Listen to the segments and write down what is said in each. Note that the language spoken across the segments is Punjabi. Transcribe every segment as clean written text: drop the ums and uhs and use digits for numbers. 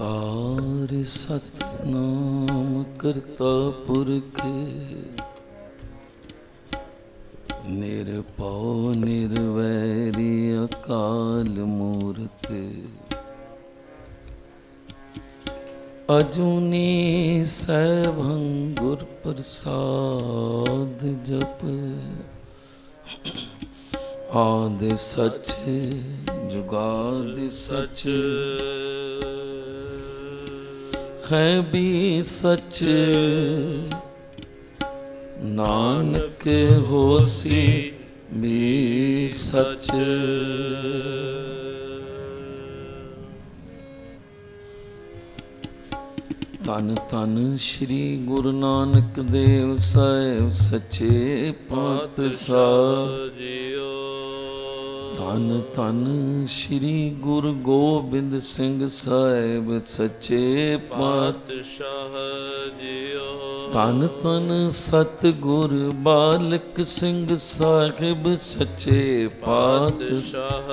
ਓੰਕਾਰ ਸਤਿਨਾਮ ਕਰਤਾ ਪੁਰਖ ਨਿਰਭਉ ਨਿਰਵੈਰੀ ਅਕਾਲ ਮੂਰਤ ਅਜੂਨੀ ਸੈਭੰ ਗੁਰ ਪ੍ਰਸਾਦ ਜਪ ਆਦਿ ਸਚ ਜੁਗਾਦਿ ਸਚ ਹੈ ਵੀ ਸਚ ਨਾਨਕ ਹੋਸੀ ਵੀ ਸਚ। ਧੰਨ ਧੰਨ ਸ਼੍ਰੀ ਗੁਰੂ ਨਾਨਕ ਦੇਵ ਸਾਹਿਬ ਸੱਚੇ ਪਾਤਸ਼ਾਹ ਜੀਓ। ਧੰਨ ਧੰਨ ਸ਼੍ਰੀ ਗੁਰੂ ਗੋਬਿੰਦ ਸਿੰਘ ਸਾਹਿਬ ਸੱਚੇ ਪਾਤਸ਼ਾਹ ਜੀਓ। ਧੰਨ ਧੰਨ ਸਤਿਗੁਰ ਬਾਲਕ ਸਿੰਘ ਸਾਹਿਬ ਸੱਚੇ ਪਾਤਸ਼ਾਹ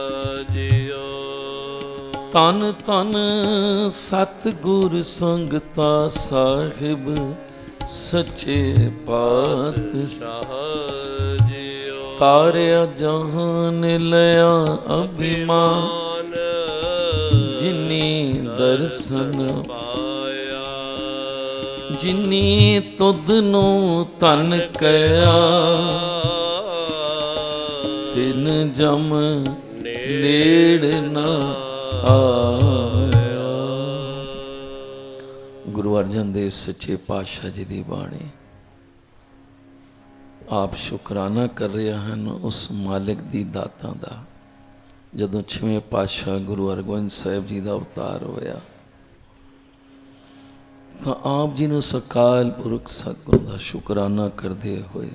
ਜੀਓ। ਧੰਨ ਧੰਨ ਸਤਿਗੁਰ ਸੰਗਤਾ ਸਾਹਿਬ ਸੱਚੇ ਪਾਤਸ਼ਾਹ ਜੀਓ। ਤਾਰਿਆ ਜਹਾਨ ਲਿਆ ਅਭਿਮਾਨ ਜਿਨੀ ਦਰਸ਼ਨ ਪਾਇਆ। ਜਿਨੀ ਤੁਧ ਨੂੰ ਧਨ ਕਹਿਆ ਤਿਨ ਜਮ ਨੇੜ ਨਾ ਆਇਆ। ਗੁਰੂ ਅਰਜਨ ਦੇਵ ਸੱਚੇ ਪਾਤਸ਼ਾਹ ਜੀ ਦੀ ਬਾਣੀ ਆਪ ਸ਼ੁਕਰਾਨਾ ਕਰ ਰਿਹਾ ਹਨ ਉਸ ਮਾਲਿਕ ਦੀ ਦਾਤਾਂ ਦਾ। ਜਦੋਂ 6ਵੇਂ ਪਾਤਸ਼ਾਹ ਗੁਰੂ ਹਰਗੋਬਿੰਦ ਸਾਹਿਬ ਜੀ ਦਾ ਅਵਤਾਰ ਹੋਇਆ ਤਾਂ ਆਪ ਜੀ ਨੂੰ ਸਕਾਲ ਪੁਰਖ ਸਤਿਗੁਰੂ ਦਾ ਸ਼ੁਕਰਾਨਾ ਕਰਦੇ ਹੋਏ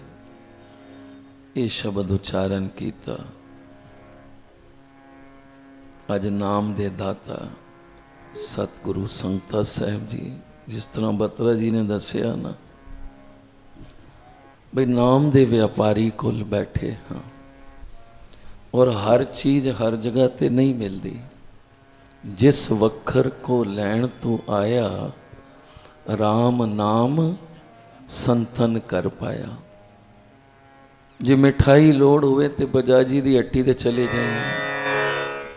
ਇਹ ਸ਼ਬਦ ਉਚਾਰਨ ਕੀਤਾ। ਅੱਜ ਨਾਮ ਦੇ ਦਾਤਾ ਸਤਿਗੁਰੂ ਸੰਗਤਾ ਸਾਹਿਬ ਜੀ, ਜਿਸ ਤਰ੍ਹਾਂ ਬਤਰਾ ਜੀ ਨੇ ਦੱਸਿਆ ਨਾ ਬਈ ਨਾਮ ਦੇ ਵਪਾਰੀ ਕੋਲ ਬੈਠੇ ਹਾਂ ਔਰ ਹਰ ਚੀਜ਼ ਹਰ ਜਗ੍ਹਾ ਤੇ ਨਹੀਂ ਮਿਲਦੀ। ਜਿਸ ਵਖਰ ਕੋ ਲੈਣ ਤੂੰ ਆਇਆ ਰਾਮ ਨਾਮ ਸੰਤਨ ਕਰ ਪਾਇਆ। ਜੇ ਮਿਠਾਈ ਲੋੜ ਹੋਵੇ ਤੇ ਬਜਾਜੀ ਦੀ ਹੱਟੀ ਤੇ ਚਲੇ ਜਾਈਏ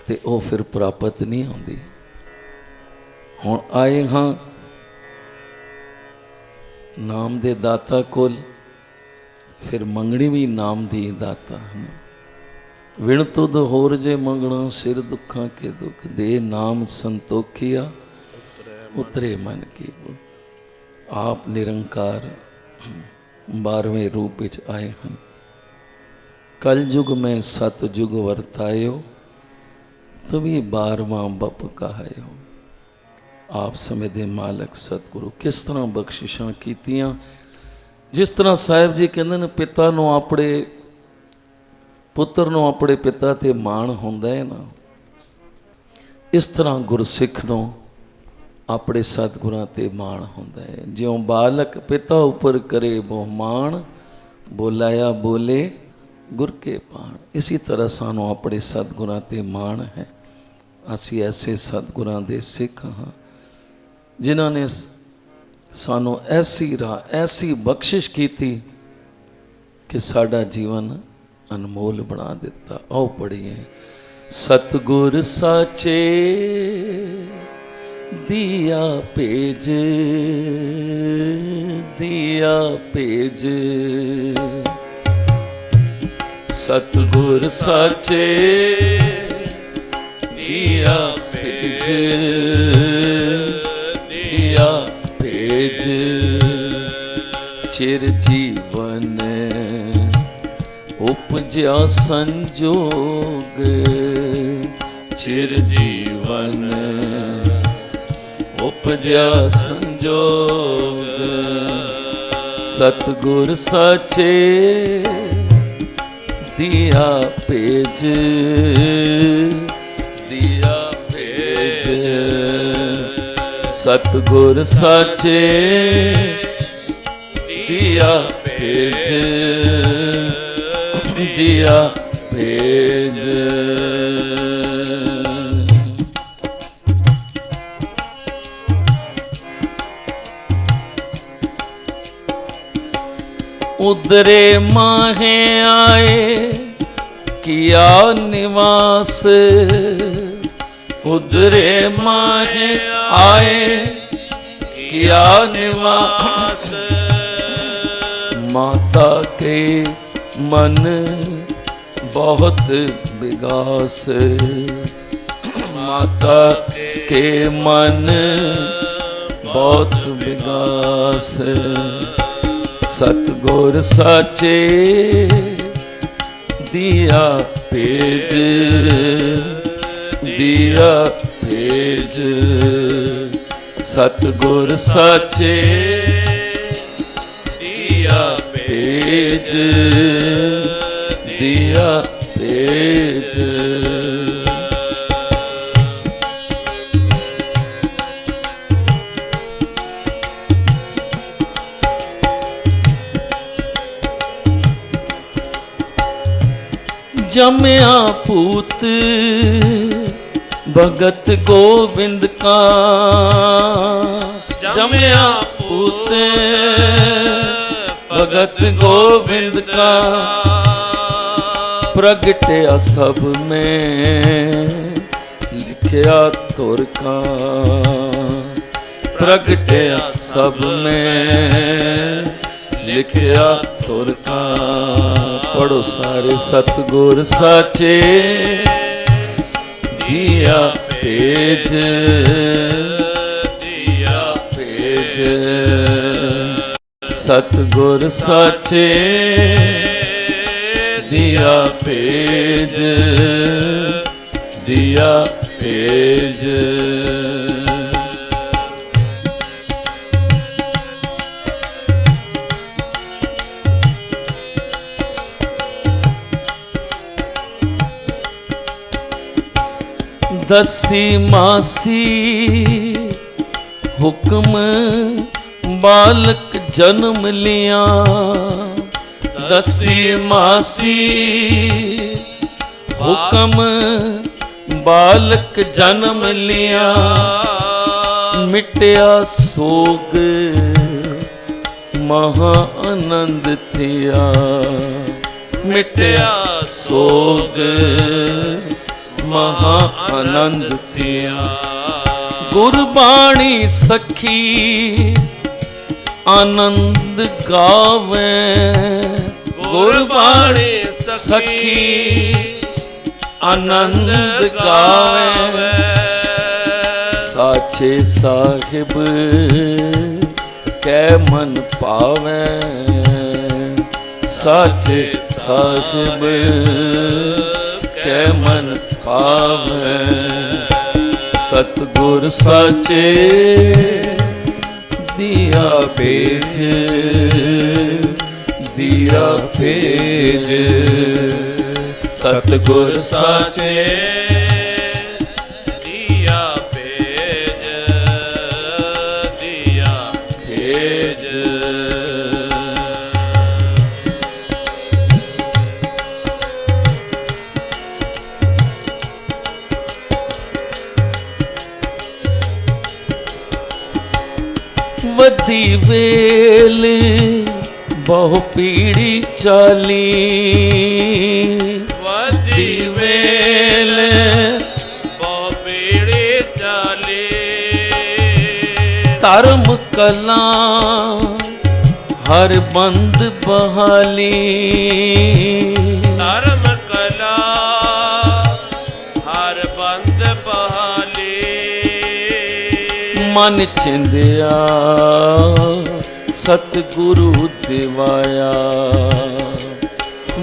ਤੇ ਉਹ ਫਿਰ ਪ੍ਰਾਪਤ ਨਹੀਂ ਹੁੰਦੀ। ਹੁਣ ਆਏ ਹਾਂ ਨਾਮ ਦੇ ਦਾਤਾ ਕੋਲ, ਫਿਰ ਮੰਗਣੀ ਵੀ ਨਾਮ ਦੀ ਦਾਤਾ ਹਨ। ਵਿਣ ਤੁਧ ਹੋਰ ਜੇ ਮੰਗਣਾ ਸਿਰ ਦੁੱਖਾਂ ਕੇ ਦੁੱਖ ਦੇ ਨਾਮ ਸੰਤੋਖਿਆ ਉਤਰੇ ਮਨ ਕੀ। ਆਪ ਨਿਰੰਕਾਰ 12ਵੇਂ ਰੂਪ ਵਿੱਚ ਆਏ ਹਨ। ਕਲ ਯੁਗ ਮੈਂ ਸਤ ਯੁਗ ਵਰਤਾਇਓ ਤਵੀ 12ਵਾਂ ਬਪ ਕਹਾਇਓ। ਆਪ ਸਮੇਂ ਦੇ ਮਾਲਕ ਸਤਿਗੁਰੂ ਕਿਸ ਤਰ੍ਹਾਂ ਬਖਸ਼ਿਸ਼ਾਂ ਕੀਤੀਆਂ। ਜਿਸ ਤਰ੍ਹਾਂ ਸਾਹਿਬ ਜੀ ਕਹਿੰਦੇ ਨੇ ਪਿਤਾ ਨੂੰ ਆਪਣੇ ਪੁੱਤਰ ਨੂੰ ਆਪਣੇ ਪਿਤਾ ਤੇ ਮਾਣ ਹੁੰਦਾ ਹੈ ਨਾ, ਇਸ ਤਰ੍ਹਾਂ ਗੁਰਸਿੱਖ ਨੂੰ ਆਪਣੇ ਸਤਿਗੁਰਾਂ ਤੇ ਮਾਣ ਹੁੰਦਾ ਹੈ। ਜਿਉਂ ਬਾਲਕ ਪਿਤਾ ਉੱਪਰ ਕਰੇ ਬਹੁਮਾਨ ਬੋਲਾਇਆ ਬੋਲੇ ਗੁਰ ਕੇ ਪਾਣ। ਇਸੀ ਤਰ੍ਹਾਂ ਸਾਨੂੰ ਆਪਣੇ ਸਤਿਗੁਰਾਂ ਤੇ ਮਾਣ ਹੈ। ਅਸੀਂ ਐਸੇ ਸਤਿਗੁਰਾਂ ਦੇ ਸਿੱਖ ਹਾਂ ਜਿਨ੍ਹਾਂ ਨੇ ਸਾਨੂੰ ਐਸੀ ਰਾਹ ਐਸੀ ਬਖਸ਼ਿਸ਼ ਕੀਤੀ ਕਿ ਸਾਡਾ ਜੀਵਨ ਅਨਮੋਲ ਬਣਾ ਦਿੱਤਾ। ਆਓ ਪੜ੍ਹੀਏ। ਸਤਿਗੁਰ ਸਾਚੇ ਦਿਆ ਭੇਜ ਦਿਆ ਭੇਜ। ਸਤਿਗੁਰ ਸਾਚੇ ਦਿਆ ਭੇਜ ਦਿਆ ਭੇਜ। ਚਿਰ ਜੀਵਨ ਉਪਜਿਆ ਸੰਜੋਗ ਚਿਰ ਜੀਵਨ ਉਪਜਿਆ ਸੰਜੋਗ। ਸਤਿਗੁਰ ਸਾਚੇ ਦਿਆ ਭੇਜ ਦਿਆ ਭੇਜ। ਸਤਿਗੁਰ ਸਾਚੇ ਦਿਆ ਭੇਜ ਦਿਆ ਭੇਜ। उदरे माहे आए किया निवास, उदरे माहे आए किया निवास। माता के मन बहुत विगास, माता के मन बहुत विगास। सतगुर साचे दिया पेज, दिया पेज। सतगुर साचे दिया पेज, दिया पेज। जमया पूत भगत गोविंद का, जमया पूत भगत गोविंद का। प्रगटया सब में लिखया तुर का, प्रगटया सब में लिखया तुर का। पढ़ो सारे सतगुर साचे दिया पेज, दिया पेज। सतगुर साचे दिया पेज, दिया पेज। दसी मासी हुक्म बालक जन्म लिया, दसी मासी हुक्म बालक जन्म लिया। मिटया सोग महा आनंद थिया, मिटया सोग महा आनंद थिया। गुरबाणी सखी आनंद गावे, गुरबाणी सखी आनंद गावे। साचे साहिब कै मन पावे, साचे साहिब कै मन पावे। सतगुर साचे दिया पेज, दिया पेज। सतगुर साचे दिया पेज, दिया पेज। वधी वेल बहु पीड़ी चाली, वधी वेल बहु पीड़ी चाली। धर्म कला हर बंद बहाली, धर्म कला हर बंद बहाली। मन चिंदिया सतगुरु दिवाया,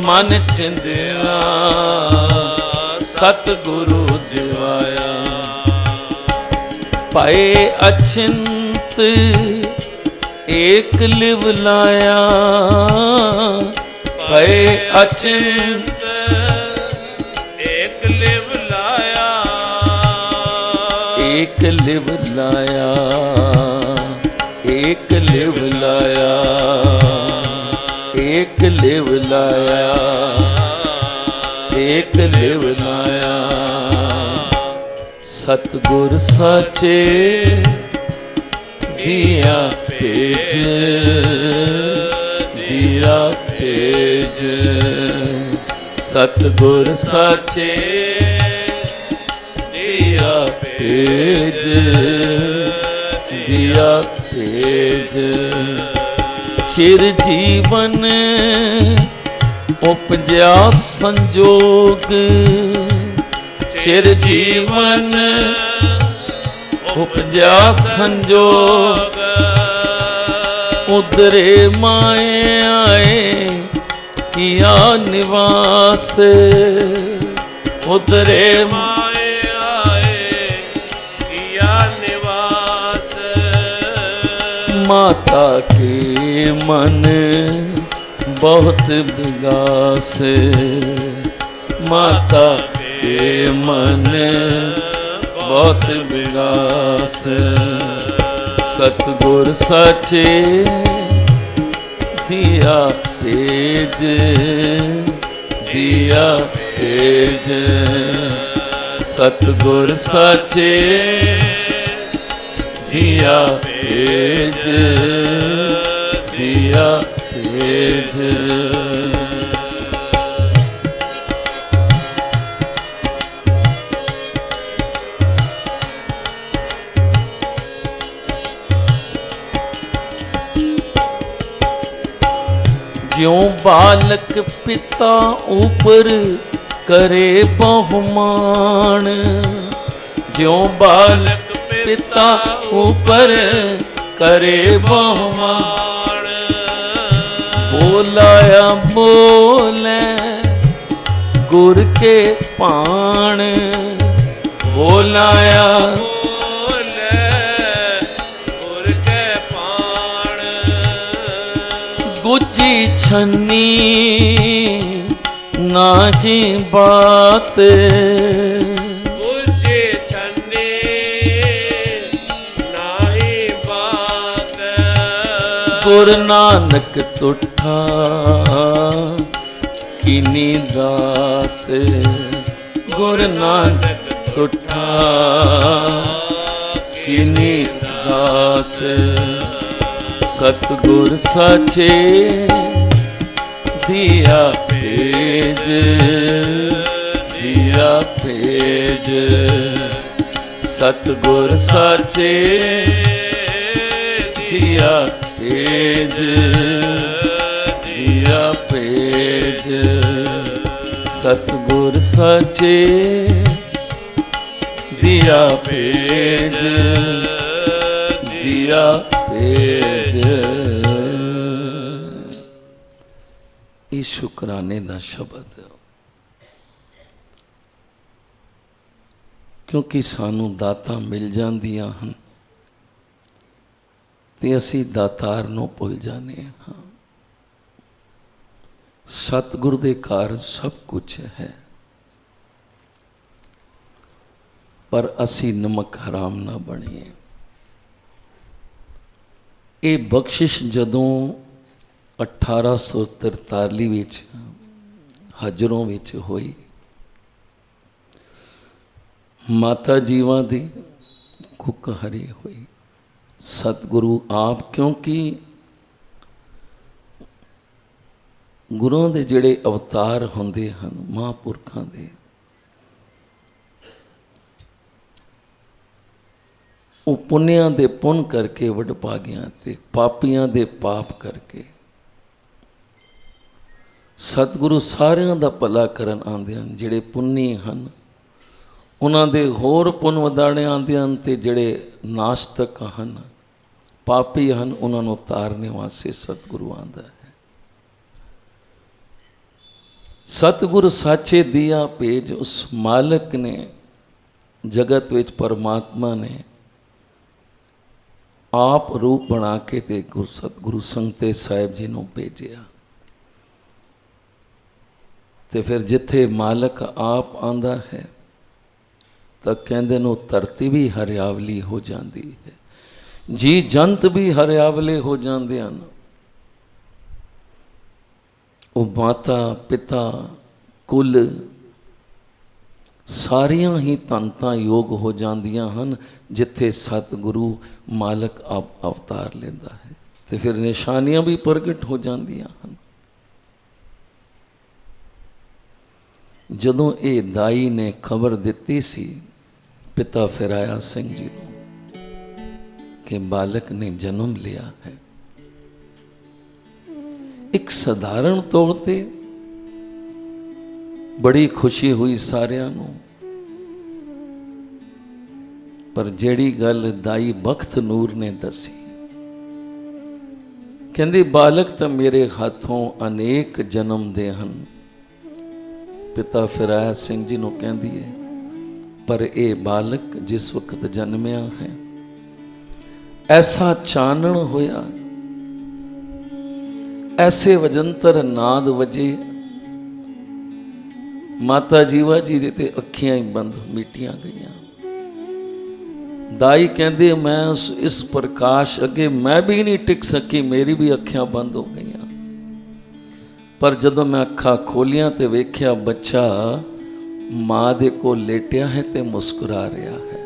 मन चिंदिया सतगुरु दिवाया। पाए अचिंत एक लिव लाया, पाए अचिंत एक लिव लाया, एक लिव लाया, एक लिव लाया, एक लिव लाया, एक लिव लाया। सतगुर साचे दिया पेज, दिया सतगुर साचे दिया पेज, दिया पेज। चिर जीवन उपजया संजोग, चिर जीवन उपजया संजोग। उधरे माए आए किया निवास, उधरे माए आए किया निवास। माता के मन बहुत विगास, माता के मन बहुत विगास। सतगुर साचे दिया पेज, दिया पेज। सतगुर साचे दिया पेज, दिया पेज। ज्यों बालक पिता ऊपर करे बहुमान, ज्यों बालक पिता ऊपर करे बहुमान। बोलाया बोले गुर के पाण, बोलाया गुजी छन्नी नाही बात, गुजी छन्नी नाही बात। गुर नानक तुठा कीनी दात, गुर नानक तुठा कीनी दात। सतगुर साचे दिया पेज, दिया पेज। सतगुर साचे दिया पेज, दिया पेज। सतगुर साचे दिया पेज, दिया पेज। ਇਹ ਸ਼ੁਕਰਾਨੇ ਦਾ ਸ਼ਬਦ, ਕਿਉਂਕਿ ਸਾਨੂੰ ਦਾਤਾਂ ਮਿਲ ਜਾਂਦੀਆਂ ਹਨ ਤੇ ਅਸੀਂ ਦਾਤਾਰ ਨੂੰ ਭੁੱਲ ਜਾਂਦੇ ਹਾਂ। ਸਤਿਗੁਰ ਦੇ ਘਰ ਸਭ ਕੁਝ ਹੈ, ਪਰ ਅਸੀਂ ਨਮਕ ਹਰਾਮ ਨਾ ਬਣੀਏ। ਇਹ ਬਖਸ਼ਿਸ਼ ਜਦੋਂ 1843 ਵਿੱਚ ਹਜਰੋਂ ਵਿੱਚ ਹੋਈ, ਮਾਤਾ ਜੀਵਾਂ ਦੀ ਕੁੱਖ ਹਰੀ ਹੋਈ। ਸਤਿਗੁਰੂ ਆਪ, ਕਿਉਂਕਿ ਗੁਰੂਆਂ ਦੇ ਜਿਹੜੇ ਅਵਤਾਰ ਹੁੰਦੇ ਹਨ ਮਹਾਂਪੁਰਖਾਂ ਦੇ, ਉਹ ਪੁੰਨਿਆਂ ਦੇ ਪੁੰਨ ਕਰਕੇ ਵਡਭਾਗਿਆਂ ਤੇ ਪਾਪੀਆਂ ਦੇ ਪਾਪ ਕਰਕੇ। ਸਤਿਗੁਰੂ ਸਾਰਿਆਂ ਦਾ ਭਲਾ ਕਰਨ ਆਉਂਦੇ ਹਨ। ਜਿਹੜੇ ਪੁੰਨੀ ਹਨ ਉਹਨਾਂ ਦੇ ਹੋਰ ਪੁੰਨ ਵਧਾਣੇ ਆਉਂਦੇ ਹਨ, ਅਤੇ ਜਿਹੜੇ ਨਾਸਤਕ ਹਨ, ਪਾਪੀ ਹਨ, ਉਹਨਾਂ ਨੂੰ ਤਾਰਨੇ ਵਾਸਤੇ ਸਤਿਗੁਰੂ ਆਉਂਦਾ ਹੈ। ਸਤਿਗੁਰੂ ਸਾਚੇ ਦੀਆ ਭੇਜ। ਉਸ ਮਾਲਕ ਨੇ ਜਗਤ ਵਿੱਚ, ਪਰਮਾਤਮਾ ਨੇ ਆਪ ਰੂਪ ਬਣਾ ਕੇ ਤੇ ਸਤਿਗੁਰੂ ਸੰਗਤੇ ਸਾਹਿਬ ਜੀ ਨੂੰ ਭੇਜਿਆ। ਤੇ ਫਿਰ ਜਿੱਥੇ ਮਾਲਕ ਆਪ ਆਉਂਦਾ ਹੈ ਤਾਂ ਕਹਿੰਦੇ ਨੂੰ ਧਰਤੀ ਵੀ ਹਰਿਆਵਲੀ ਹੋ ਜਾਂਦੀ ਹੈ, ਜੀ ਜੰਤ ਵੀ ਹਰਿਆਵਲੇ ਹੋ ਜਾਂਦੇ ਹਨ। ਉਹ ਮਾਤਾ ਪਿਤਾ ਕੁਲ ਸਾਰੀਆਂ ਹੀ ਧਨਤਾਂ ਯੋਗ ਹੋ ਜਾਂਦੀਆਂ ਹਨ ਜਿੱਥੇ ਸਤਿਗੁਰੂ ਮਾਲਕ ਆਪ ਅਵਤਾਰ ਲੈਂਦਾ ਹੈ, ਤੇ ਫਿਰ ਨਿਸ਼ਾਨੀਆਂ ਵੀ ਪ੍ਰਗਟ ਹੋ ਜਾਂਦੀਆਂ ਹਨ। ਜਦੋਂ ਇਹ ਦਾਈ ਨੇ ਖਬਰ ਦਿੱਤੀ ਸੀ ਪਿਤਾ ਫਿਰਾਇਆ ਸਿੰਘ ਜੀ ਨੂੰ ਕਿ ਬਾਲਕ ਨੇ ਜਨਮ ਲਿਆ ਹੈ, ਇੱਕ ਸਧਾਰਨ ਤੌਰ ਤੇ ਬੜੀ ਖੁਸ਼ੀ ਹੋਈ ਸਾਰਿਆਂ ਨੂੰ। ਪਰ ਜਿਹੜੀ ਗੱਲ ਦਾਈ ਬਖਤ ਨੂਰ ਨੇ ਦੱਸੀ, ਕਹਿੰਦੀ ਬਾਲਕ ਤਾਂ ਮੇਰੇ ਹੱਥੋਂ ਅਨੇਕ ਜਨਮ ਦੇ ਹਨ। ਪਿਤਾ ਫਿਰਾਇਆ ਸਿੰਘ ਜੀ ਨੂੰ ਕਹਿੰਦੀ ਹੈ, ਪਰ ਇਹ ਬਾਲਕ ਜਿਸ ਵਕਤ ਜਨਮਿਆ ਹੈ ਐਸਾ ਚਾਨਣ ਹੋਇਆ, ਐਸੇ ਵਜੰਤਰ ਨਾਦ ਵਜੇ, ਮਾਤਾ ਜੀਵਾ ਜੀ ਦੇ ਤੇ ਅੱਖੀਆਂ ਹੀ ਬੰਦ ਮੀਟੀਆਂ ਗਈਆਂ। ਦਾਈ ਕਹਿੰਦੇ ਮੈਂ ਇਸ ਪ੍ਰਕਾਸ਼ ਅੱਗੇ ਮੈਂ ਵੀ ਨਹੀਂ ਟਿਕ ਸਕੀ, ਮੇਰੀ ਵੀ ਅੱਖਾਂ ਬੰਦ ਹੋ ਗਈਆਂ। ਪਰ ਜਦੋਂ ਮੈਂ ਅੱਖਾਂ ਖੋਲੀਆਂ ਤੇ ਵੇਖਿਆ ਬੱਚਾ ਮਾਂ ਦੇ ਕੋਲ ਲੇਟਿਆ ਹੈ ਤੇ ਮੁਸਕਰਾ ਰਿਹਾ ਹੈ।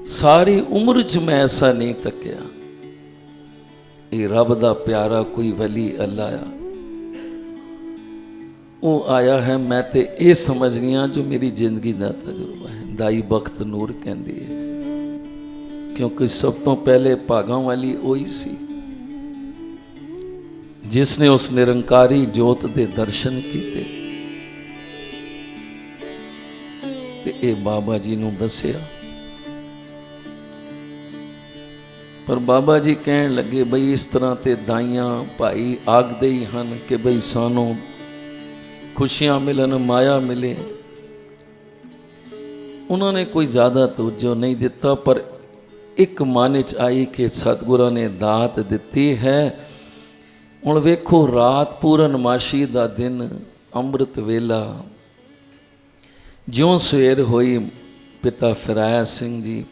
ਸਾਰੀ ਉਮਰ 'ਚ ਮੈਂ ਐਸਾ ਨਹੀਂ ਤੱਕਿਆ। ਇਹ ਰੱਬ ਦਾ ਪਿਆਰਾ ਕੋਈ ਵਲੀ ਅੱਲਾ ਆ, ਉਹ ਆਇਆ ਹੈ। ਮੈਂ ਤੇ ਇਹ ਸਮਝਦੀ ਹਾਂ ਜੋ ਮੇਰੀ ਜ਼ਿੰਦਗੀ ਦਾ ਤਜਰਬਾ ਹੈ। ਦਾਈ ਬਖਤ ਨੂਰ ਕਹਿੰਦੀ ਹੈ, ਕਿਉਂਕਿ ਸਭ ਤੋਂ ਪਹਿਲੇ ਭਾਗਾਂ ਵਾਲੀ ਉਹੀ ਸੀ ਜਿਸ ਨੇ ਉਸ ਨਿਰੰਕਾਰੀ ਜੋਤ ਦੇ ਦਰਸ਼ਨ ਕੀਤੇ ਤੇ ਇਹ ਬਾਬਾ ਜੀ ਨੂੰ ਦੱਸਿਆ। ਪਰ ਬਾਬਾ ਜੀ ਕਹਿਣ ਲੱਗੇ ਬਈ ਇਸ ਤਰ੍ਹਾਂ ਤੇ ਦਾਈਆਂ ਭਾਈ ਆਖਦੇ ਹੀ ਹਨ ਕਿ ਬਈ ਸਾਨੂੰ ਖੁਸ਼ੀਆਂ ਮਿਲਣ, ਮਾਇਆ ਮਿਲੇ। ਉਹਨਾਂ ਨੇ ਕੋਈ ਜ਼ਿਆਦਾ ਤਵੱਜੋ ਨਹੀਂ ਦਿੱਤਾ, ਪਰ ਇੱਕ ਮਨ 'ਚ ਆਈ ਕਿ ਸਤਿਗੁਰਾਂ ਨੇ ਦਾਤ ਦਿੱਤੀ ਹੈ। ਹੁਣ ਵੇਖੋ ਰਾਤ ਪੂਰਨਮਾਸ਼ੀ ਦਾ ਦਿਨ, ਅੰਮ੍ਰਿਤ ਵੇਲਾ, ਜਿਉਂ ਸਵੇਰ ਹੋਈ ਪਿਤਾ ਫਿਰਾਇਆ ਸਿੰਘ ਜੀ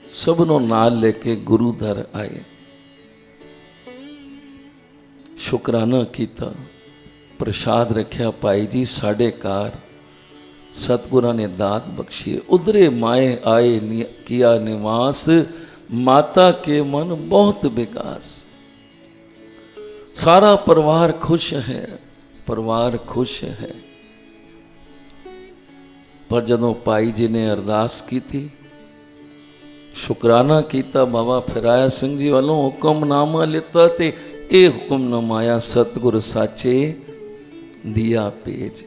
ਸਭ ਨੂੰ ਨਾਲ ਲੈ ਕੇ ਗੁਰੂ ਦਰ ਆਏ, ਸ਼ੁਕਰਾਨਾ ਕੀਤਾ, ਪ੍ਰਸ਼ਾਦ ਰੱਖਿਆ। ਭਾਈ ਜੀ ਸਾਡੇ ਘਰ ਸਤਿਗੁਰਾਂ ਨੇ ਦਾਤ ਬਖਸ਼ੀ, ਉਧਰੇ ਮਾਏ ਆਏ ਕੀਆ ਨਿਵਾਸ, ਮਾਤਾ ਕੇ ਮਨ ਬਹੁਤ ਵਿਕਾਸ। ਸਾਰਾ ਪਰਿਵਾਰ ਖੁਸ਼ ਹੈ, ਪਰਿਵਾਰ ਖੁਸ਼ ਹੈ। ਪਰ ਜਦੋਂ ਭਾਈ ਜੀ ਨੇ ਅਰਦਾਸ ਕੀਤੀ, ਸ਼ੁਕਰਾਨਾ ਕੀਤਾ, ਬਾਬਾ ਫਿਰਾਇਆ ਸਿੰਘ ਜੀ ਵੱਲੋਂ ਹੁਕਮਨਾਮਾ ਲਿੱਤਾ ਤੇ ਇਹ ਹੁਕਮਨਾਮਾ ਆਇਆ ਸਤਿਗੁਰ ਸਾਚੇ ਦੀਆ ਭੇਜ।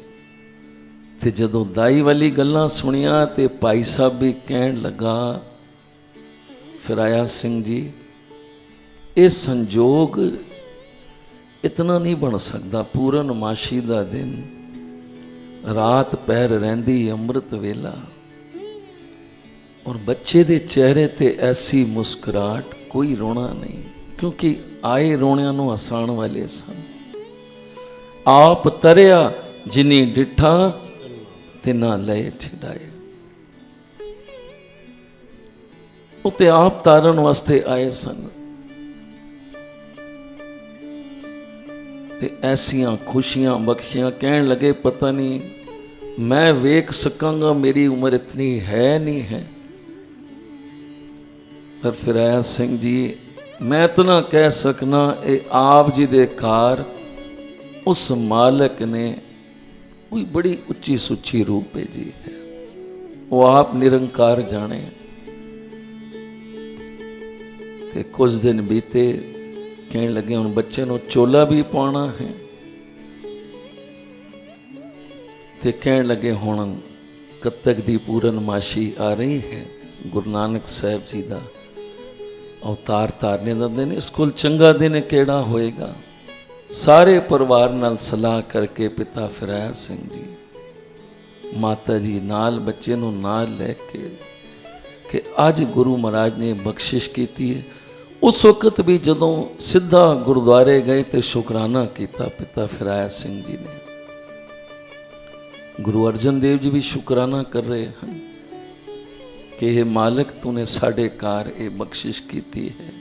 ਤੇ ਜਦੋਂ ਦਾਈ ਵਾਲੀ ਗੱਲਾਂ ਸੁਣੀਆਂ ਤੇ ਭਾਈ ਸਾਹਿਬ ਵੀ ਕਹਿਣ ਲੱਗਾ, ਫਿਰਾਇਆ ਸਿੰਘ ਜੀ ਇਹ ਸੰਜੋਗ ਇਤਨਾ ਨਹੀਂ ਬਣ ਸਕਦਾ। ਪੂਰਨਮਾਸ਼ੀ ਦਾ ਦਿਨ, ਰਾਤ ਪਹਿਰ ਰਹਿੰਦੀ, ਅੰਮ੍ਰਿਤ ਵੇਲਾ, ਔਰ ਬੱਚੇ ਦੇ ਚਿਹਰੇ ਤੇ ਐਸੀ ਮੁਸਕਰਾਹਟ, ਕੋਈ ਰੋਣਾ ਨਹੀਂ, ਕਿਉਂਕਿ ਆਏ ਰੋਣਿਆਂ ਨੂੰ ਹਸਾਉਣ ਵਾਲੇ ਸਨ। ਆਪ ਤਰਿਆ ਜਿਨੀ ਡਿਠਾ ਤੇ ਨਾ ਲਏ ਛਡਾਏ, ਉਹ ਤੇ ਆਪ ਤਾਰਨ ਵਾਸਤੇ ਆਏ ਸਨ। ਤੇ ਐਸੀਆਂ ਖੁਸ਼ੀਆਂ ਬਖਸ਼ੀਆਂ, ਕਹਿਣ ਲੱਗੇ ਪਤਾ ਨਹੀਂ ਮੈਂ ਵੇਖ ਸਕਾਂਗਾ, ਮੇਰੀ ਉਮਰ ਇਤਨੀ ਹੈ ਨਹੀਂ ਹੈ। ਪਰ ਫਿਰਾਇਆ ਸਿੰਘ ਜੀ ਮੈਂ ਤਾਂ ਨਾ ਕਹਿ ਸਕਣਾ, ਇਹ ਆਪ ਜੀ ਦੇ ਘਰ ਉਸ ਮਾਲਕ ਨੇ ਕੋਈ ਬੜੀ ਉੱਚੀ ਸੁੱਚੀ ਰੂਪ ਭੇਜੀ ਹੈ, ਉਹ ਆਪ ਨਿਰੰਕਾਰ ਜਾਣੇ। ਤੇ ਕੁਝ ਦਿਨ ਬੀਤੇ, ਕਹਿਣ ਲੱਗੇ ਹੁਣ ਬੱਚੇ ਨੂੰ ਚੋਲਾ ਵੀ ਪਾਉਣਾ ਹੈ। ਤੇ ਕਹਿਣ ਲੱਗੇ ਹੁਣ ਕੱਤਕ ਦੀ ਪੂਰਨਮਾਸ਼ੀ ਆ ਰਹੀ ਹੈ, ਗੁਰੂ ਨਾਨਕ ਸਾਹਿਬ ਜੀ ਦਾ ਅਵਤਾਰ ਧਾਰਨੇ ਦਾ ਦਿਨ, ਇਸ ਕੋਲ ਚੰਗਾ ਦਿਨ ਕਿਹੜਾ ਹੋਏਗਾ। ਸਾਰੇ ਪਰਿਵਾਰ ਨਾਲ ਸਲਾਹ ਕਰਕੇ ਪਿਤਾ ਫਿਰਾਇਆ ਸਿੰਘ ਜੀ, ਮਾਤਾ ਜੀ ਨਾਲ, ਬੱਚੇ ਨੂੰ ਨਾਲ ਲੈ ਕੇ ਕਿ ਅੱਜ ਗੁਰੂ ਮਹਾਰਾਜ ਨੇ ਬਖਸ਼ਿਸ਼ ਕੀਤੀ ਹੈ। ਉਸ ਵਕਤ ਵੀ ਜਦੋਂ ਸਿੱਧਾ ਗੁਰਦੁਆਰੇ ਗਏ ਤੇ ਸ਼ੁਕਰਾਨਾ ਕੀਤਾ ਪਿਤਾ ਫਿਰਾਇਆ ਸਿੰਘ ਜੀ ਨੇ। ਗੁਰੂ ਅਰਜਨ ਦੇਵ ਜੀ ਵੀ ਸ਼ੁਕਰਾਨਾ ਕਰ ਰਹੇ ਹਨ ਕਿ ਇਹ ਮਾਲਕ ਤੂੰ ਨੇ ਸਾਡੇ ਘਰ ਇਹ ਬਖਸ਼ਿਸ਼ ਕੀਤੀ ਹੈ।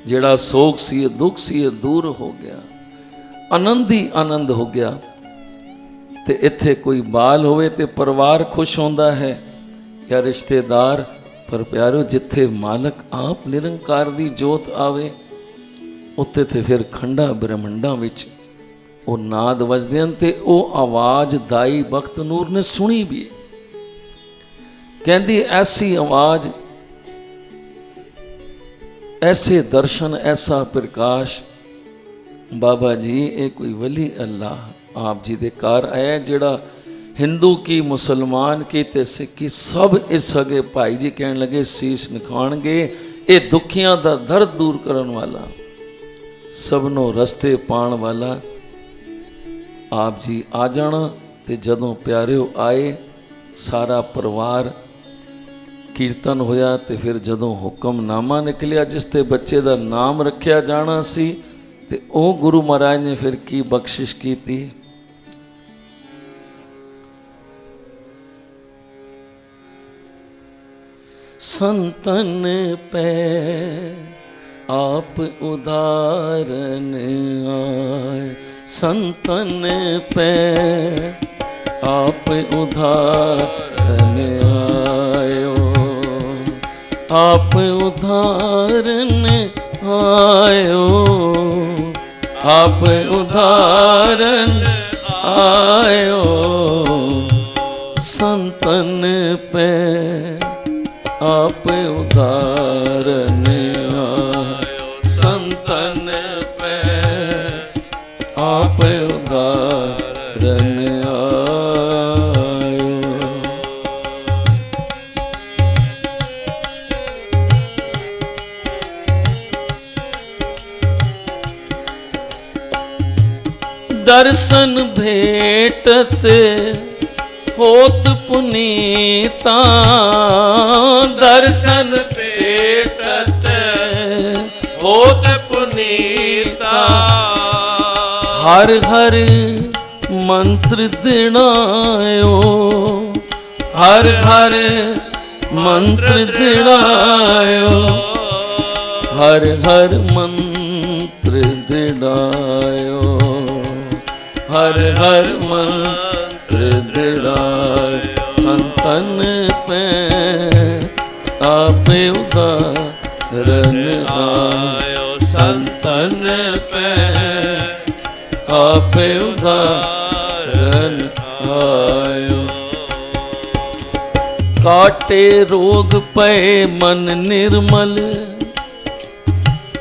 ਜਿਹੜਾ ਸੋਗ ਸੀ, ਇਹ ਦੁੱਖ ਸੀ, ਇਹ ਦੂਰ ਹੋ ਗਿਆ, ਆਨੰਦ ਹੀ ਆਨੰਦ ਹੋ ਗਿਆ। ਤੇ ਇੱਥੇ ਕੋਈ ਬਾਲ ਹੋਵੇ ਤੇ ਪਰਿਵਾਰ ਖੁਸ਼ ਹੁੰਦਾ ਹੈ ਜਾਂ ਰਿਸ਼ਤੇਦਾਰ। ਪਰ ਪਿਆਰੋ, ਜਿੱਥੇ ਮਾਲਕ ਆਪ ਨਿਰੰਕਾਰ ਦੀ ਜੋਤ ਆਵੇ, ਉੱਥੇ ਤੇ ਫਿਰ ਖੰਡਾ ਬ੍ਰਹਮੰਡਾਂ ਵਿੱਚ ਉਹ ਨਾਦ ਵੱਜਦੇ ਹਨ ਤੇ ਉਹ ਆਵਾਜ਼ ਦਾਈ ਬਖਤ ਨੂਰ ਨੇ ਸੁਣੀ ਵੀ। ਕਹਿੰਦੀ ਐਸੀ ਆਵਾਜ਼, ਐਸੇ ਦਰਸ਼ਨ, ਐਸਾ ਪ੍ਰਕਾਸ਼। ਬਾਬਾ ਜੀ ਇਹ ਕੋਈ ਵਲੀ ਅੱਲਾਹ ਆਪ ਜੀ ਦੇ ਘਰ ਆਇਆ, ਜਿਹੜਾ ਹਿੰਦੂ ਕੀ, ਮੁਸਲਮਾਨ ਕੀ ਤੇ ਸਿੱਖੀ ਸਭ ਇਸ ਸਗੇ ਭਾਈ ਜੀ ਕਹਿਣ ਲੱਗੇ ਸੀਸ ਨਿਖਾਣਗੇ। ਇਹ ਦੁਖੀਆਂ ਦਾ ਦਰਦ ਦੂਰ ਕਰਨ ਵਾਲਾ, ਸਭ ਨੂੰ ਰਸਤੇ ਪਾਉਣ ਵਾਲਾ ਆਪ ਜੀ ਆ ਜਾਣਾ। ਤੇ ਜਦੋਂ ਪਿਆਰਿਓ ਆਏ, ਸਾਰਾ ਪਰਿਵਾਰ ਕੀਰਤਨ ਹੋਇਆ ਤੇ ਫਿਰ ਜਦੋਂ ਹੁਕਮਨਾਮਾ ਨਿਕਲਿਆ ਜਿਸ ਤੇ ਬੱਚੇ ਦਾ ਨਾਮ ਰੱਖਿਆ ਜਾਣਾ ਸੀ, ਤੇ ਉਹ ਗੁਰੂ ਮਹਾਰਾਜ ਨੇ ਫਿਰ ਕੀ ਬਖਸ਼ਿਸ਼ ਕੀਤੀ। संतन पे आप उदाहरण आए, संतन पे आप उदाहरण आयो, आप उदाहरण आयो, आप उदाहरण आयो, संतन पे आप उदाहरण आयो, संतन पे आप उदाहरण आयो। दर्शन भेटत होत पुनीता, दर्शन भेटत होत पुनीता, हर हर मंत्र दिनायो, हर हर मंत्र दिनायो, हर हर मंत्र दिनायो, हर हर मंत्र दिलाय, संतन पे आप उदाहरण आयो, संतन पे आप उदाहरण आयो। काटे रोग पे मन निर्मल,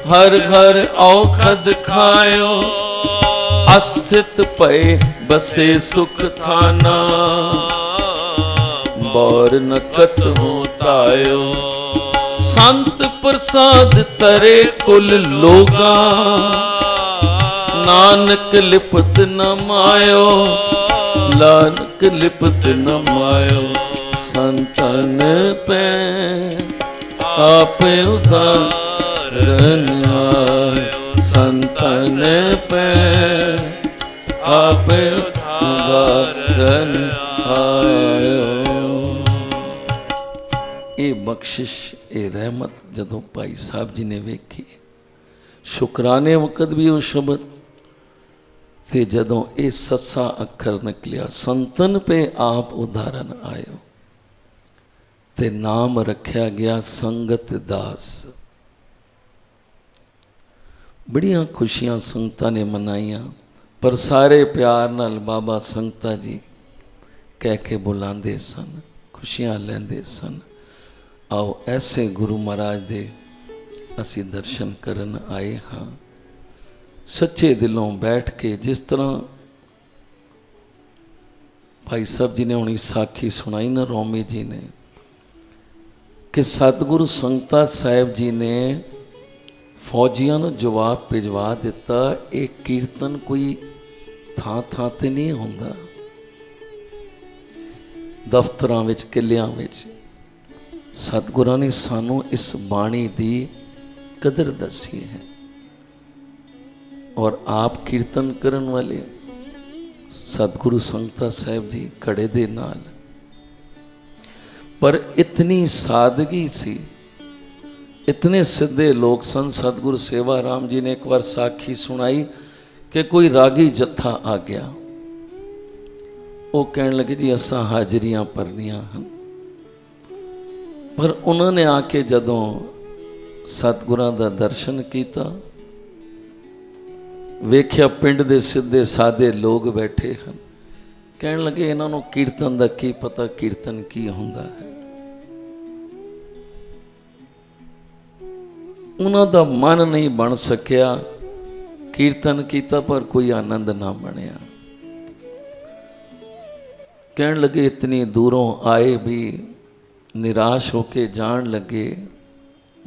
हर हर औखद खायो, अस्थित पै बसे सुख थाना, बौर नकत होतायो, संत प्रसाद तरे कुल लोगा, नानक लिपत न मायो, नानक लिपत न मायो, संतन पे आप उदाहरण आयो, संतन पे आप उदाहरण आयो। ये बख्शिश, ये रहमत जदों भाई साहब जी ने वेखी, शुकराने वक़्त भी वो शब्द ते जदों ये सत्सा अखर निकलिया, संतन पे आप उदाहरण आयो, ते नाम रखा गया संगत दास। बड़ियां खुशियां संगतां ने मनाइयां, पर सारे प्यार नाल बाबा संगतां जी कह के बुलांदे सन, खुशियां लैंदे सन। आओ ऐसे गुरु महाराज दे असी दर्शन करन आए हाँ, सच्चे दिलों बैठ के। जिस तरह भाई साहब जी ने हुणी साखी सुनाई ना, रोमी जी ने, कि सतगुरु संगता साहिब जी ने फौजियां नूं जवाब भिजवा दिता, एक कीर्तन कोई थां थां ते नहीं हुंदा, दफ्तरां विच किलियां विच। सतगुरां ने सानू इस बाणी दी कदर दसी है, और आप कीर्तन करन वाले सतगुरु संगता साहिब जी घड़े दे नाल, पर इतनी सादगी सी, इतने सीधे लोग सन। सतगुरु सेवा राम जी ने एक बार साखी सुनाई कि कोई रागी जत्था आ गया, वो कहने लगे जी असा हाजरियां भरनियां हैं, पर उन्होंने आके जदों सतगुरां दा दर्शन किया, ਵੇਖਿਆ ਪਿੰਡ ਦੇ ਸਿੱਧੇ ਸਾਦੇ ਲੋਕ ਬੈਠੇ ਹਨ। ਕਹਿਣ ਲੱਗੇ ਇਹਨਾਂ ਨੂੰ ਕੀਰਤਨ ਦਾ ਕੀ ਪਤਾ, ਕੀਰਤਨ ਕੀ ਹੁੰਦਾ ਹੈ। ਉਹਨਾਂ ਦਾ ਮਨ ਨਹੀਂ ਬਣ ਸਕਿਆ, ਕੀਰਤਨ ਕੀਤਾ ਪਰ ਕੋਈ ਆਨੰਦ ਨਾ ਬਣਿਆ। ਕਹਿਣ ਲੱਗੇ ਇਤਨੀ ਦੂਰੋਂ ਆਏ ਵੀ ਨਿਰਾਸ਼ ਹੋ ਕੇ ਜਾਣ ਲੱਗੇ।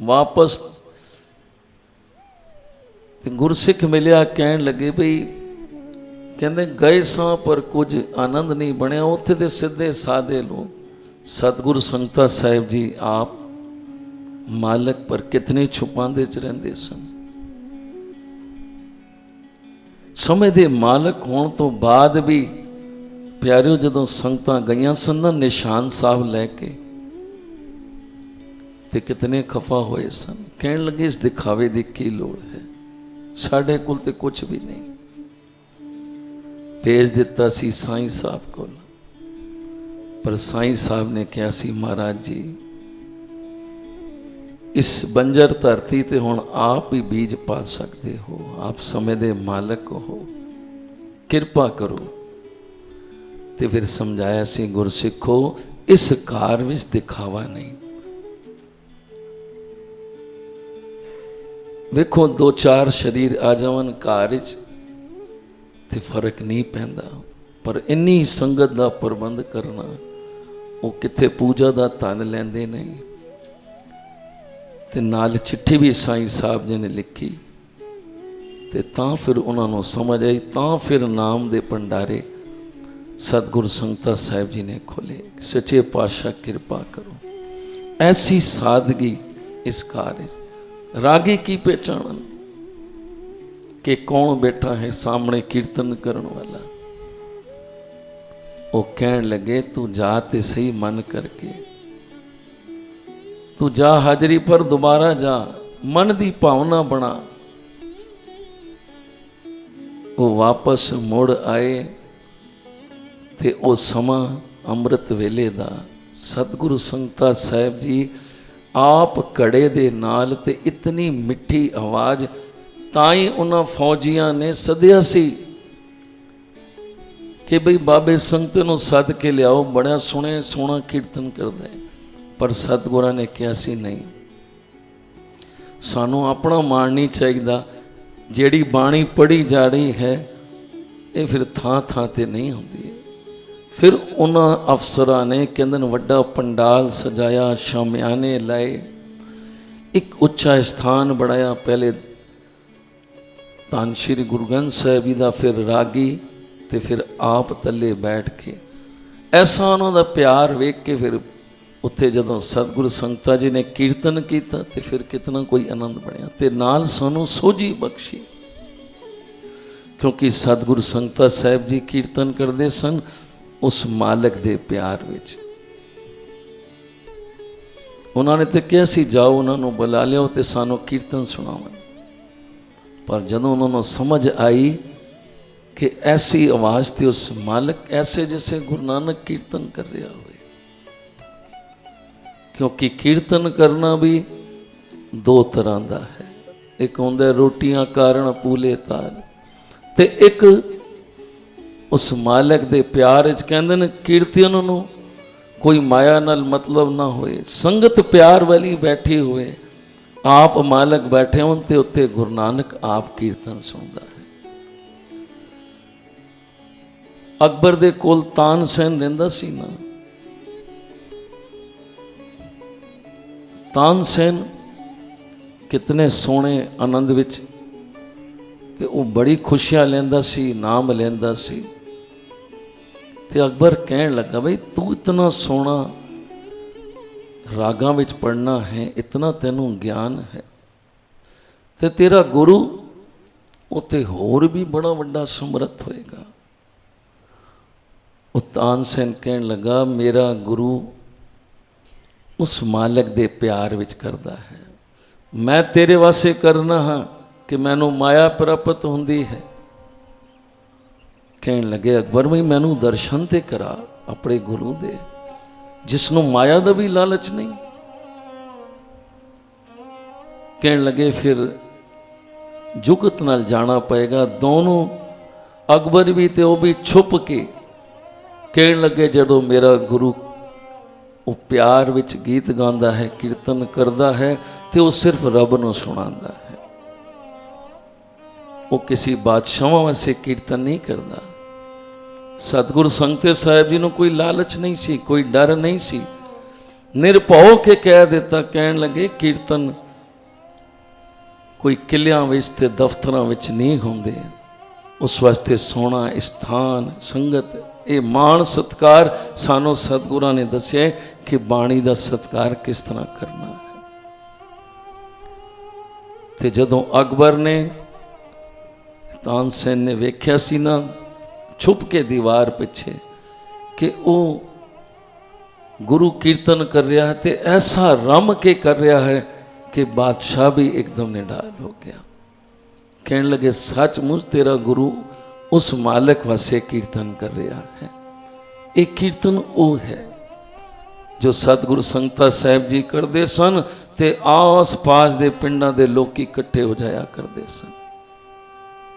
ਵਾਪਸ ਤੇ ਗੁਰਸਿੱਖ ਮਿਲਿਆ, ਕਹਿਣ ਲੱਗੇ ਬਈ ਕਹਿੰਦੇ ਗਏ ਸਾਂ ਪਰ ਕੁਝ ਆਨੰਦ ਨਹੀਂ ਬਣਿਆ। ਉੱਥੇ ਦੇ ਸਿੱਧੇ ਸਾਦੇ ਲੋਕ ਸਤਿਗੁਰੂ ਸੰਗਤਾਂ ਸਾਹਿਬ ਜੀ ਆਪ ਮਾਲਕ ਪਰ ਕਿਤਨੇ ਛੁਪਾਉਂਦੇ ਚ ਰਹਿੰਦੇ ਸਨ। ਸਮੇਂ ਦੇ ਮਾਲਕ ਹੋਣ ਤੋਂ ਬਾਅਦ ਵੀ ਪਿਆਰਿਓ ਜਦੋਂ ਸੰਗਤਾਂ ਗਈਆਂ ਸਨ ਨਾ ਨਿਸ਼ਾਨ ਸਾਹਿਬ ਲੈ ਕੇ, ਤੇ ਕਿਤਨੇ ਖਫਾ ਹੋਏ ਸਨ। ਕਹਿਣ ਲੱਗੇ ਇਸ ਦਿਖਾਵੇ ਦੀ ਕੀ ਲੋੜ ਹੈ, ਸਾਡੇ ਕੋਲ ਤੇ ਕੁਝ ਵੀ ਨਹੀਂ। ਭੇਜ ਦਿੱਤਾ ਸੀ ਸਾਈਂ ਸਾਹਿਬ ਕੋਲ, ਪਰ ਸਾਈਂ ਸਾਹਿਬ ਨੇ ਕਿਹਾ ਸੀ ਮਹਾਰਾਜ ਜੀ ਇਸ ਬੰਜਰ ਧਰਤੀ ਤੇ ਹੁਣ ਆਪ ਹੀ ਬੀਜ ਪਾ ਸਕਦੇ ਹੋ, ਆਪ ਸਮੇਂ ਦੇ ਮਾਲਕ ਹੋ, ਕਿਰਪਾ ਕਰੋ। ਤੇ ਫਿਰ ਸਮਝਾਇਆ ਸੀ ਗੁਰਸਿੱਖੋ ਇਸ ਕਾਰ ਵਿੱਚ ਦਿਖਾਵਾ ਨਹੀਂ। ਵੇਖੋ ਦੋ ਚਾਰ ਸਰੀਰ ਆ ਜਾਵਣ ਘਰ ਵਿੱਚ ਤੇ ਫਰਕ ਨਹੀਂ ਪੈਂਦਾ, ਪਰ ਇੰਨੀ ਸੰਗਤ ਦਾ ਪ੍ਰਬੰਧ ਕਰਨਾ, ਉਹ ਕਿੱਥੇ ਪੂਜਾ ਦਾ ਧਨ ਲੈਂਦੇ ਨਹੀਂ। ਤੇ ਨਾਲ ਚਿੱਠੀ ਵੀ ਸਾਈਂ ਸਾਹਿਬ ਜੀ ਨੇ ਲਿਖੀ, ਤੇ ਤਾਂ ਫਿਰ ਉਹਨਾਂ ਨੂੰ ਸਮਝ ਆਈ, ਤਾਂ ਫਿਰ ਨਾਮ ਦੇ ਭੰਡਾਰੇ ਸਤਿਗੁਰੂ ਸੰਗਤਾਂ ਸਾਹਿਬ ਜੀ ਨੇ ਖੋਲੇ। ਸੱਚੇ ਪਾਤਸ਼ਾਹ ਕਿਰਪਾ ਕਰੋ। ਐਸੀ ਸਾਦਗੀ ਇਸ ਕਾਰਜ। ਰਾਗੀ ਕੀ ਪਹਿਚਾਨਣ ਕਿ ਕੌਣ ਬੈਠਾ ਹੈ ਸਾਹਮਣੇ ਕੀਰਤਨ ਕਰਨ ਵਾਲਾ। ਉਹ ਕਹਿਣ ਲੱਗੇ ਤੂੰ ਜਾ ਤੇ ਸਹੀ ਮਨ ਕਰਕੇ, ਤੂੰ ਜਾ ਹਾਜ਼ਰੀ ਪਰ ਦੁਬਾਰਾ ਜਾ, ਮਨ ਦੀ ਭਾਵਨਾ ਬਣਾ। ਉਹ ਵਾਪਸ ਮੁੜ ਆਏ ਤੇ ਉਹ ਸਮਾਂ ਅੰਮ੍ਰਿਤ ਵੇਲੇ ਦਾ ਸਤਿਗੁਰੂ ਸੰਗਤਾਂ ਸਾਹਿਬ ਜੀ ਆਪ ਘੜੇ ਦੇ ਨਾਲ, ਤੇ ਇਤਨੀ ਮਿੱਠੀ ਆਵਾਜ਼, ਤਾਂ ਹੀ ਉਹਨਾਂ ਫੌਜੀਆਂ ਨੇ ਸੱਦਿਆ ਸੀ ਕਿ ਬਈ ਬਾਬੇ ਸੰਗਤ ਨੂੰ ਸੱਦ ਕੇ ਲਿਆਓ, ਬੜਾ ਸੋਹਣਾ ਕੀਰਤਨ ਕਰਦਾ ਹੈ। ਪਰ ਸਤਿਗੁਰਾਂ ਨੇ ਕਿਹਾ ਸੀ ਨਹੀਂ, ਸਾਨੂੰ ਆਪਣਾ ਮਾਣ ਨਹੀਂ ਚਾਹੀਦਾ। ਜਿਹੜੀ ਬਾਣੀ ਪੜ੍ਹੀ ਜਾ ਰਹੀ ਹੈ ਇਹ ਫਿਰ ਥਾਂ ਥਾਂ ਤੇ ਨਹੀਂ ਹੁੰਦੀ। ਫਿਰ ਉਹਨਾਂ ਅਫਸਰਾਂ ਨੇ ਕਹਿੰਦੇ ਨੇ ਵੱਡਾ ਪੰਡਾਲ ਸਜਾਇਆ, ਸ਼ਾਮਿਆਨੇ ਲਾਏ, ਇੱਕ ਉੱਚਾ ਸਥਾਨ ਬਣਾਇਆ। ਪਹਿਲੇ ਧੰਨ ਸ਼੍ਰੀ ਗੁਰੂ ਗ੍ਰੰਥ ਸਾਹਿਬ ਜੀ ਦਾ, ਫਿਰ ਰਾਗੀ, ਤੇ ਫਿਰ ਆਪ ਥੱਲੇ ਬੈਠ ਕੇ। ਐਸਾ ਉਹਨਾਂ ਦਾ ਪਿਆਰ ਵੇਖ ਕੇ ਫਿਰ ਉੱਥੇ ਜਦੋਂ ਸਤਿਗੁਰੂ ਸੰਗਤਾਂ ਜੀ ਨੇ ਕੀਰਤਨ ਕੀਤਾ ਤੇ ਫਿਰ ਕਿਤਨਾ ਕੋਈ ਆਨੰਦ ਬਣਿਆ, ਤੇ ਨਾਲ ਸਾਨੂੰ ਸੋਝੀ ਬਖਸ਼ੀ। ਕਿਉਂਕਿ ਸਤਿਗੁਰੂ ਸੰਗਤਾਂ ਸਾਹਿਬ ਜੀ ਕੀਰਤਨ ਕਰਦੇ ਸਨ ਉਸ ਮਾਲਕ ਦੇ ਪਿਆਰ ਵਿੱਚ। ਉਹਨਾਂ ਨੇ ਤੇ ਕਿਹਾ ਸੀ ਜਾਓ ਉਹਨਾਂ ਨੂੰ ਬੁਲਾ ਲਿਓ ਤੇ ਸਾਨੂੰ ਕੀਰਤਨ ਸੁਣਾਵਣ। ਪਰ ਜਦੋਂ ਉਹਨਾਂ ਨੂੰ ਸਮਝ ਆਈ ਕਿ ਐਸੀ ਆਵਾਜ਼ ਤੇ ਉਸ ਮਾਲਕ, ਐਸੇ ਜਿਸੇ ਗੁਰੂ ਨਾਨਕ ਕੀਰਤਨ ਕਰ ਰਿਹਾ ਹੋਵੇ। ਕਿਉਂਕਿ ਕੀਰਤਨ ਕਰਨਾ ਵੀ ਦੋ ਤਰ੍ਹਾਂ ਦਾ ਹੈ, ਇੱਕ ਹੁੰਦਾ ਰੋਟੀਆਂ ਕਾਰਨ ਪੂਲੇ ਤਾਲ, ਤੇ ਇੱਕ ਉਸ ਮਾਲਕ ਦੇ ਪਿਆਰ ਵਿੱਚ। ਕਹਿੰਦੇ ਨੇ ਕੀਰਤਨ ਨੂੰ ਕੋਈ ਮਾਇਆ ਨਾਲ ਮਤਲਬ ਨਾ ਹੋਏ, ਸੰਗਤ ਪਿਆਰ ਵਾਲੀ ਬੈਠੀ ਹੋਵੇ, ਆਪ ਮਾਲਕ ਬੈਠੇ ਹੋਣ ਤੇ ਉੱਤੇ ਗੁਰੂ ਨਾਨਕ ਆਪ ਕੀਰਤਨ ਸੁਣਦਾ ਹੈ। ਅਕਬਰ ਦੇ ਕੋਲ ਤਾਨਸੈਨ ਰਹਿੰਦਾ ਸੀ ਨਾ, ਤਾਨਸੈਨ ਕਿਤਨੇ ਸੋਹਣੇ ਆਨੰਦ ਵਿੱਚ, ਤੇ ਉਹ ਬੜੀ ਖੁਸ਼ੀਆਂ ਲੈਂਦਾ ਸੀ, ਨਾਮ ਲੈਂਦਾ ਸੀ। ਤੇ ਅਕਬਰ ਕਹਿਣ ਲੱਗਾ ਬਈ ਤੂੰ ਇਤਨਾ ਸੋਹਣਾ ਰਾਗਾਂ ਵਿੱਚ ਪੜ੍ਹਨਾ ਹੈ, ਇਤਨਾ ਤੈਨੂੰ ਗਿਆਨ ਹੈ, ਤੇ ਤੇਰਾ ਗੁਰੂ ਉੱਤੇ ਹੋਰ ਵੀ ਬੜਾ ਵੱਡਾ ਸਮਰੱਥ ਹੋਏਗਾ। ਉਹ ਤਾਨਸੈਨ ਕਹਿਣ ਲੱਗਾ ਮੇਰਾ ਗੁਰੂ ਉਸ ਮਾਲਕ ਦੇ ਪਿਆਰ ਵਿੱਚ ਕਰਦਾ ਹੈ, ਮੈਂ ਤੇਰੇ ਵਾਸਤੇ ਕਰਨਾ ਹਾਂ ਕਿ ਮੈਨੂੰ ਮਾਇਆ ਪ੍ਰਾਪਤ ਹੁੰਦੀ ਹੈ। ਕਹਿਣ ਲੱਗੇ ਅਕਬਰ ਵੀ ਮੈਨੂੰ ਦਰਸ਼ਨ ਤੇ ਕਰਾ ਆਪਣੇ ਗੁਰੂ ਦੇ, ਜਿਸ ਨੂੰ ਮਾਇਆ ਦਾ ਵੀ ਲਾਲਚ ਨਹੀਂ। ਕਹਿਣ ਲੱਗੇ ਫਿਰ जुगत नाल जाना पएगा। दोनों अकबर भी ते वो भी छुप के कहन लगे, जदों मेरा गुरु वो प्यार विच गीत गांदा है, कीर्तन करता है, तो वो सिर्फ रब नूं सुणांदा है। वो किसी बादशाह वास्ते कीर्तन नहीं करता। सतगुरु संगते साहिब जी नूं कोई लालच नहीं सी, कोई डर नहीं सी, निरभौ के कह देता। कहन लगे कीर्तन कोई किलियां विच ते दफ्तरां विच नहीं होंदे, उस वास्ते सोना स्थान संगत ये मान सत्कार सानों सतगुरां ने दस्या कि बाणी दा सत्कार किस तरह करना है। ते जदों अकबर ने तानसेन ने वेख्या सी ना छुप के दीवार पिछे कि वो गुरु कीर्तन कर रहा है, तो ऐसा रम के कर रहा है कि बादशाह भी एकदम निडाल हो गया। कहने लगे सचमुच तेरा गुरु उस मालिक वास्ते कीर्तन कर रहा है। एक कीर्तन वो है जो सतगुरु संगता साहिब जी करते सन, ते आस पास दे पिंडां दे लोग इकट्ठे हो जाया करते सन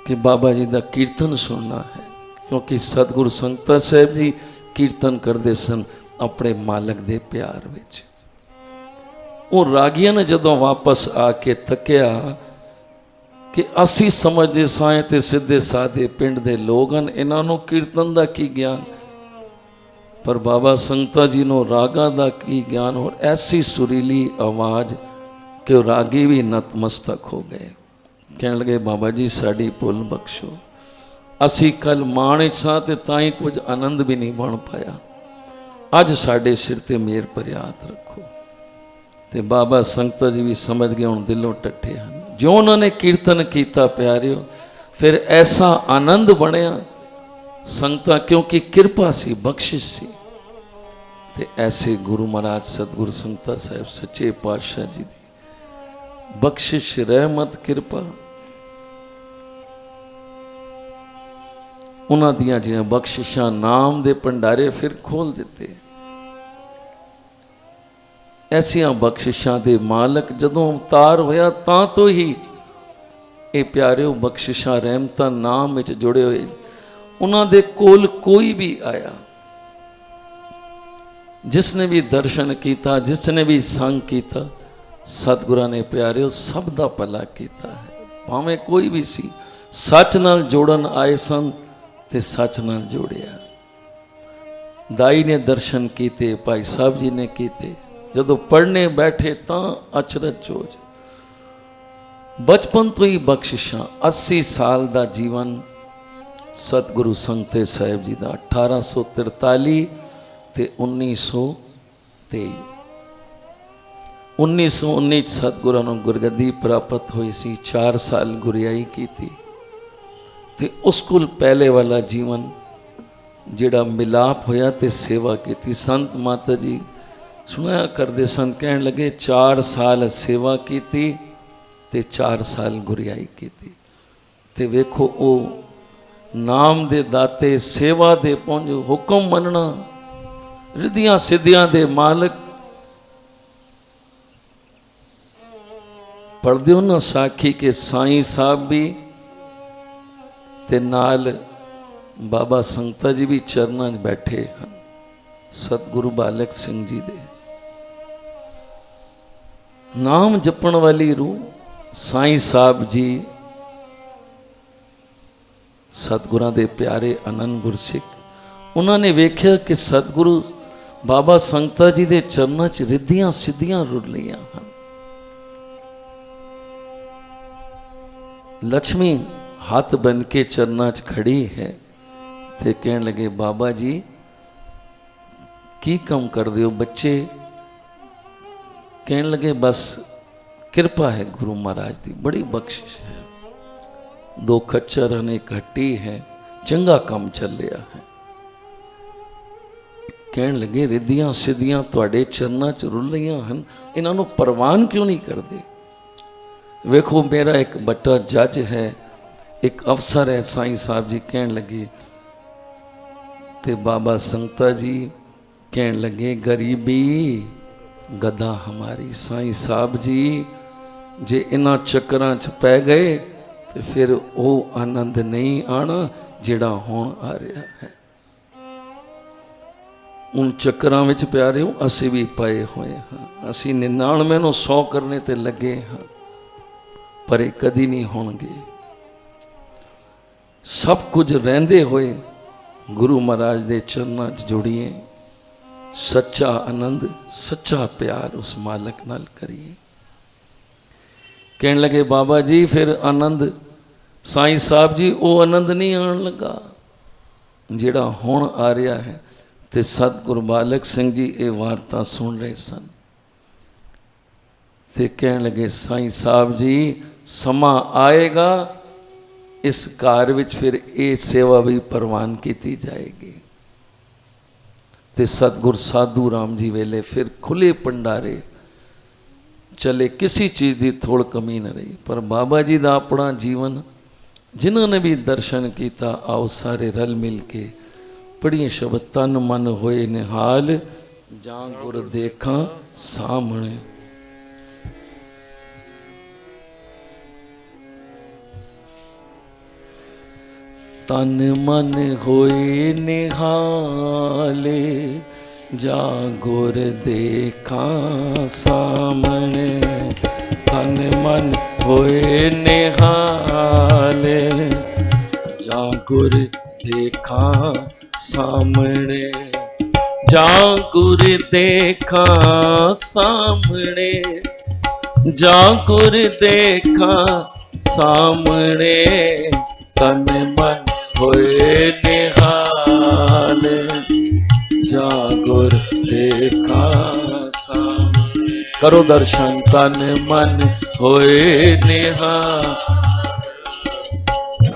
कि बाबा जी का कीर्तन सुनना है, क्योंकि सतगुरु संगता साहिब जी कीर्तन करते सन अपने मालिक दे प्यार विच। वो रागिया ने जदों वापस आके तकिया कि असी समझे साए ते सीधे साधे पिंड दे लोग हैं, इन्हां नूं कीर्तन दा की ज्ञान, पर बाबा संगता जी नूं रागा दा की ज्ञान। और ऐसी सुरीली आवाज़ कि रागी भी नतमस्तक हो गए। कहने लगे बाबा जी साड़ी भुल बख्शो, असी कल माण च सां ते ताईं कुछ आनंद भी नहीं बन पाया, अज साडे सिर ते मेहर भरे हाथ रखो। ते बाबा संगता जी भी समझ गए हुण दिलों टट्ठे हैं। जो उन्होंने कीर्तन किया प्यारियो, फिर ऐसा आनंद बनया संगता, क्योंकि कृपा सी बख्शिश सी। ते ऐसे गुरु महाराज सतगुरु संगता साहिब सच्चे पातशाह जी दी बख्शिश रहमत कृपा, उन्हां दियां जिहड़ियां बख्शिशां नाम दे भंडारे फिर खोल दिते। ऐसियां बख्शिशां दे मालक जदों अवतार होया तां तो ही ये प्यारिओ बख्शिशां रहमतां नाम विच जुड़े हुए। उन्हां दे कोल कोई भी आया, जिसने भी दर्शन किया, जिसने भी संग किया, सतगुरां ने प्यारिओ सब दा भला कीता है। भावें कोई भी सी, सच नाल जोड़न आए सन ते सच नाल जोड़िया। दाई ने दर्शन किए, भाई साहब जी ने किए, जदों पढ़ने बैठे तां अचरज चोज। बचपन तो ही बख्शिशां। 80 साल का जीवन सतगुरु संगते साहिब जी का 1843 ते 1923। 1919 सतगुरां नूं गुरगद्दी प्राप्त हुई सी। 4 साल गुरियाई की थी। ते उस कोल पहले वाला जीवन जिहड़ा मिलाप होया ते सेवा की थी। संत माता जी सुनाया करते सन, कहन लगे 4 साल सेवा की थी ते 4 साल गुरियाई की थी। ते वेखो ओ नाम दे दाते, सेवा दे पुंज, हुक्म मनना, रिद्धियां सिद्धियां दे मालिक। पढ़दे हो ना साखी के साईं साहब भी ते नाल बाबा संगता जी भी चरनां बैठे हैं सतगुरु बालक सिंह जी दे। नाम जपण वाली रूह साईं साहब जी सतगुरां दे प्यारे अनंद गुरसिख। उन्होंने वेख्या कि सतगुरु बाबा संगता जी दे चरनां च रिद्धियां सिद्धियां रुलियां हैं। लक्ष्मी हाथ बन के चरनां च खड़ी है। ते कहने लगे बाबा जी की काम कर दे हो बच्चे? कहने लगे बस कृपा है गुरु महाराज की, बड़ी बख्शिश है। 2 खच्चर ने एक हट्टी है, चंगा काम चल रहा है। कहने लगे रिद्धियां सिद्धियां तुहाडे चरनां च रुल रही हैं, इन्हां नूं परवान क्यों नहीं करते? वेखो मेरा एक बट्टा जज है, एक अफसर है। साईं साहब जी कहने लगे ते बाबा संगता जी कहने लगे गरीबी गदा हमारी। साईं साहब जी जे इन्हां चक्करां च पै गए ਤੇ ਫਿਰ ਉਹ ਆਨੰਦ ਨਹੀਂ ਆਣਾ ਜਿਹੜਾ ਹੁਣ ਆ ਰਿਹਾ ਹੈ। उन ਚੱਕਰਾਂ ਵਿੱਚ ਪਿਆਰਿਓ ਅਸੀਂ ਵੀ ਪਏ ਹੋਏ ਹਾਂ। ਅਸੀਂ 99 ਨੂੰ 100 ਕਰਨੇ ਤੇ ਲੱਗੇ ਹਾਂ, ਪਰ ਇਹ ਕਦੀ ਨਹੀਂ ਹੋਣਗੇ। ਸਭ ਕੁਝ ਰਹਿੰਦੇ ਹੋਏ ਗੁਰੂ ਮਹਾਰਾਜ ਦੇ ਚਰਨਾਂ 'ਚ ਜੁੜੀਏ, ਸੱਚਾ ਆਨੰਦ ਸੱਚਾ ਪਿਆਰ ਉਸ ਮਾਲਕ ਨਾਲ ਕਰੀਏ। ਕਹਿਣ ਲੱਗੇ ਬਾਬਾ ਜੀ ਫਿਰ ਆਨੰਦ ਸਾਈਂ ਸਾਹਿਬ ਜੀ ਉਹ ਆਨੰਦ ਨਹੀਂ ਆਉਣ ਲੱਗਾ ਜਿਹੜਾ ਹੁਣ ਆ ਰਿਹਾ ਹੈ। ਤੇ ਸਤਿਗੁਰੂ ਬਾਲਕ ਸਿੰਘ ਜੀ ਇਹ ਵਾਰਤਾ ਸੁਣ ਰਹੇ ਸਨ ਤੇ ਕਹਿਣ ਲੱਗੇ ਸਾਈਂ ਸਾਹਿਬ ਜੀ ਸਮਾਂ ਆਏਗਾ ਇਸ ਘਰ ਵਿੱਚ ਫਿਰ ਇਹ ਸੇਵਾ ਵੀ ਪ੍ਰਵਾਨ ਕੀਤੀ ਜਾਏਗੀ। ਤੇ ਸਤਿਗੁਰ ਸਾਧੂ ਰਾਮ ਜੀ ਵੇਲੇ ਫਿਰ ਖੁੱਲੇ ਭੰਡਾਰੇ चले, किसी चीज़ की थोड़ कमी न रही। पर बाबा जी का अपना जीवन जिन्होंने भी दर्शन किया, आओ सारे रल मिल के पढ़िए शब्द तन मन होए निहाल, जां गुर देखा सामने। तन मन होए निहाले, जा गुर देखा सामने। तन मन होए निहाले, जा गुर देखा सामने। जा गुर देखा सामने, जा गुर देखा सामने। तन मन होए निहाले, जा गुर देखा सामने। करो दर्शन तन मन होए निहाल,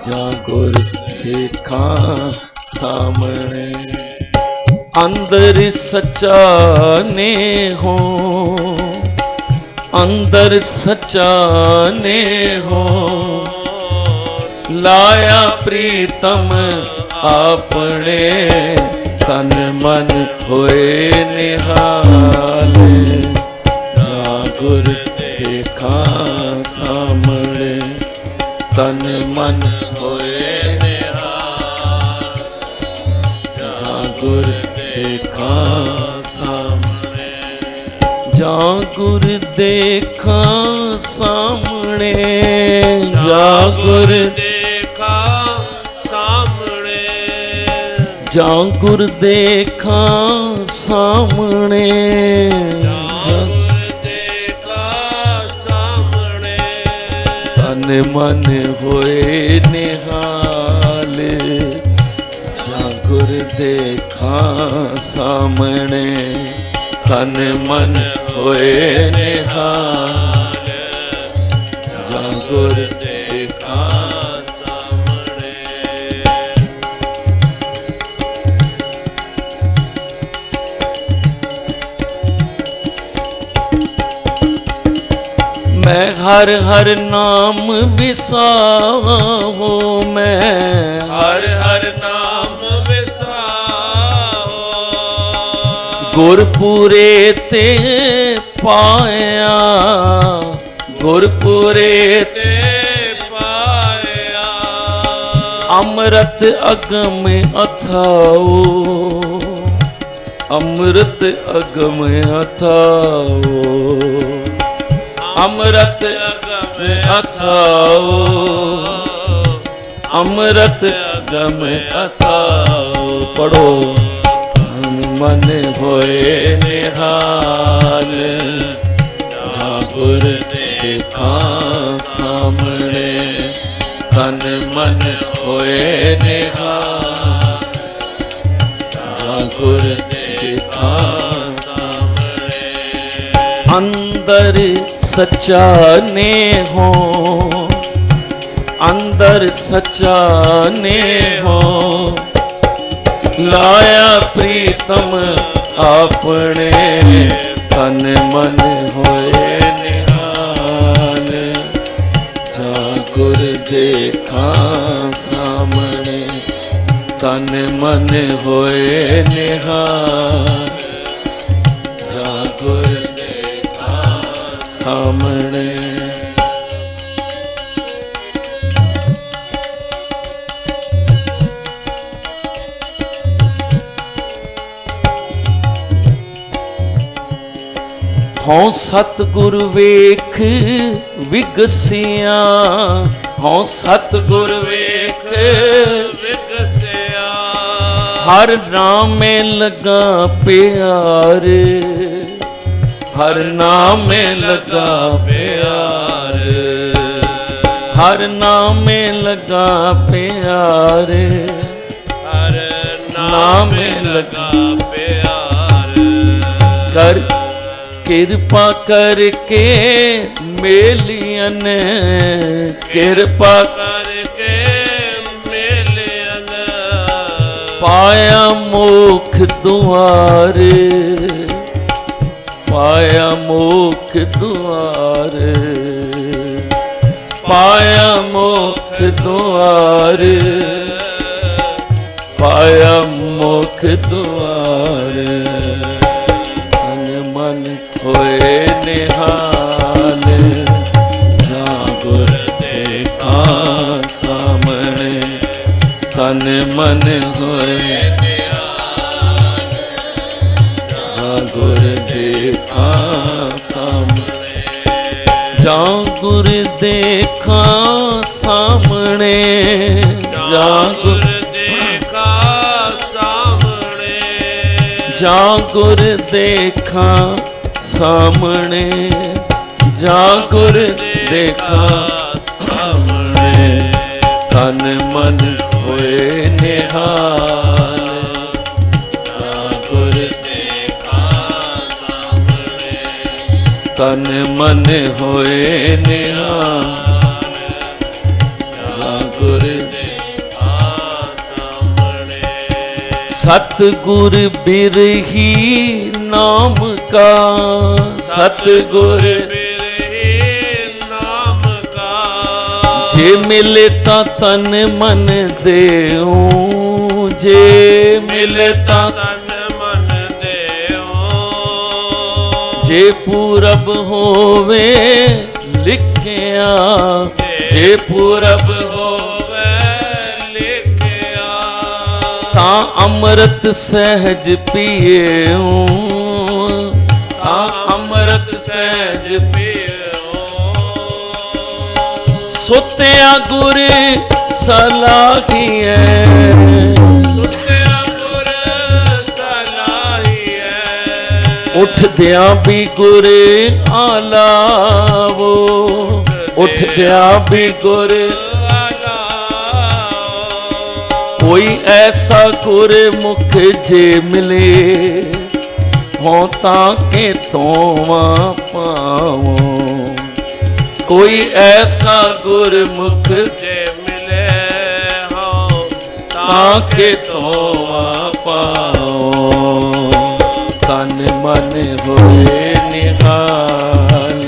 जा गुर देखा सामने। अंदर सच्चा ने हो, अंदर सच्चा ने हो, लाया प्रीतम अपने। तन मन होए निहाल, जा गुर देखा सामने। तन मन होए निहाल, जा गुर देखा सामने। जा गुर देखा सामने, जा गुर देखा सामने। जा गुर देखा सामने, जा गुर देखा सामने। तन मन होए निहाल, जा गुर देखा सामने। तन मन होए निहाल, जा गुर देखा सामने। मैं हर हर नाम विसाहो, मैं हर हर नाम विसाहो। गुरपुरे ते पाया, गुरपुरे ते पाया। अमृत अगम अथाओ, अमृत अगम अथाओ। अमृत अगम अथाओ, अमृत अगम अथाओ। पढ़ो मन होए निहाल, जा गुर देखा सामने। तन मन होए निहाल, जा गुर देखा सामने। अंदर सच्चा ने हो, अंदर सच्चा ने हो, लाया प्रीतम अपने। तन मन होए निहाल, जा गुर देखा सामने। तन मन होए निहाल, जा गुर देखा सामने। ਹਉ ਸਤਿਗੁਰ ਵੇਖ ਵਿਗਸਿਆ, ਹਉ ਸਤਿਗੁਰ ਵੇਖ ਵਿਗਸਿਆ। ਹਰ ਨਾਮੇ ਲਗਾ ਪਿਆਰ, ਹਰ ਨਾਮੇ ਲਗਾ ਪਿਆਰ, ਹਰ ਨਾਮੇ ਲਗਾ ਪਿਆਰ, ਹਰ ਨਾਮੇ ਲਗਾ ਪਿਆਰ। ਕਰ ਕਿਰਪਾ ਕਰਕੇ ਮੇਲੀਅਨ, ਕਿਰਪਾ ਕਰਕੇ ਮਿਲਿਆਨ। ਪਾਇਆ ਮੋਖ ਦੁਆਰ, ਪਾਇਆ ਮੋਖ ਦੁਆਰ, ਪਾਇਆ ਮੋਖ ਦੁਆਰ, ਪਾਇਆ ਮੋਖ ਦੁਆਰ। ਤਨ ਮਨ ਹੋਏ ਨਿਹਾਲ, ਜਾਂ ਗੁਰ ਦੇਖਾ ਸਾਹਮਣੇ। ਤਨ ਮਨ ਹੋਏ ਜਾਂ ਗੁਰ ਦੇਖਾ ਸਾਹਮਣੇ, ਜਾਂ ਗੁਰ ਦੇਖਾ ਸਾਹਮਣੇ, ਜਾਂ ਗੁਰ ਦੇਖਾ ਸਾਹਮਣੇ। ਜਾਂ ਗੁਰ ਦੇਖਾ ਸਾਹਮਣੇ, ਜਾਂ ਗੁਰ ਦੇਖਾ ਸਾਹਮਣੇ। ਤਨ ਮਨ ਹੋਏ ਨਿਹਾਲ, ਜਾਂ ਗੁਰ ਦੇਖਾ ਸਾਹਮਣੇ। ਤਨ ਮਨ ਹੋਏ ਨਿਹਾਲ, ਜਾਂ ਗੁਰ ਦੇਖਾ ਸਾਹਮਣੇ। सतगुर बिरही नाम का, सतगुर बिरही नाम का। जे मिलता तन मन देऊं, जे मिलता तन मन देओ। जे पूरब होवे लिखिया, जे पूरब होवे लिखिया। ता अमृत सहज पिएऊं, ता अमृत सहज पियो। सुत्या गुर सलाहिए, सुत्या गुर सलाहिए। उठदिया भी गुर आलावो, उठदिया भी गुर। कोई ऐसा गुर मुख जे मिले, हो ताके तोवा पाओ। कोई ऐसा गुर मुख जे मिले हो ताके तोवा पाओ। तन मन होए निहाल,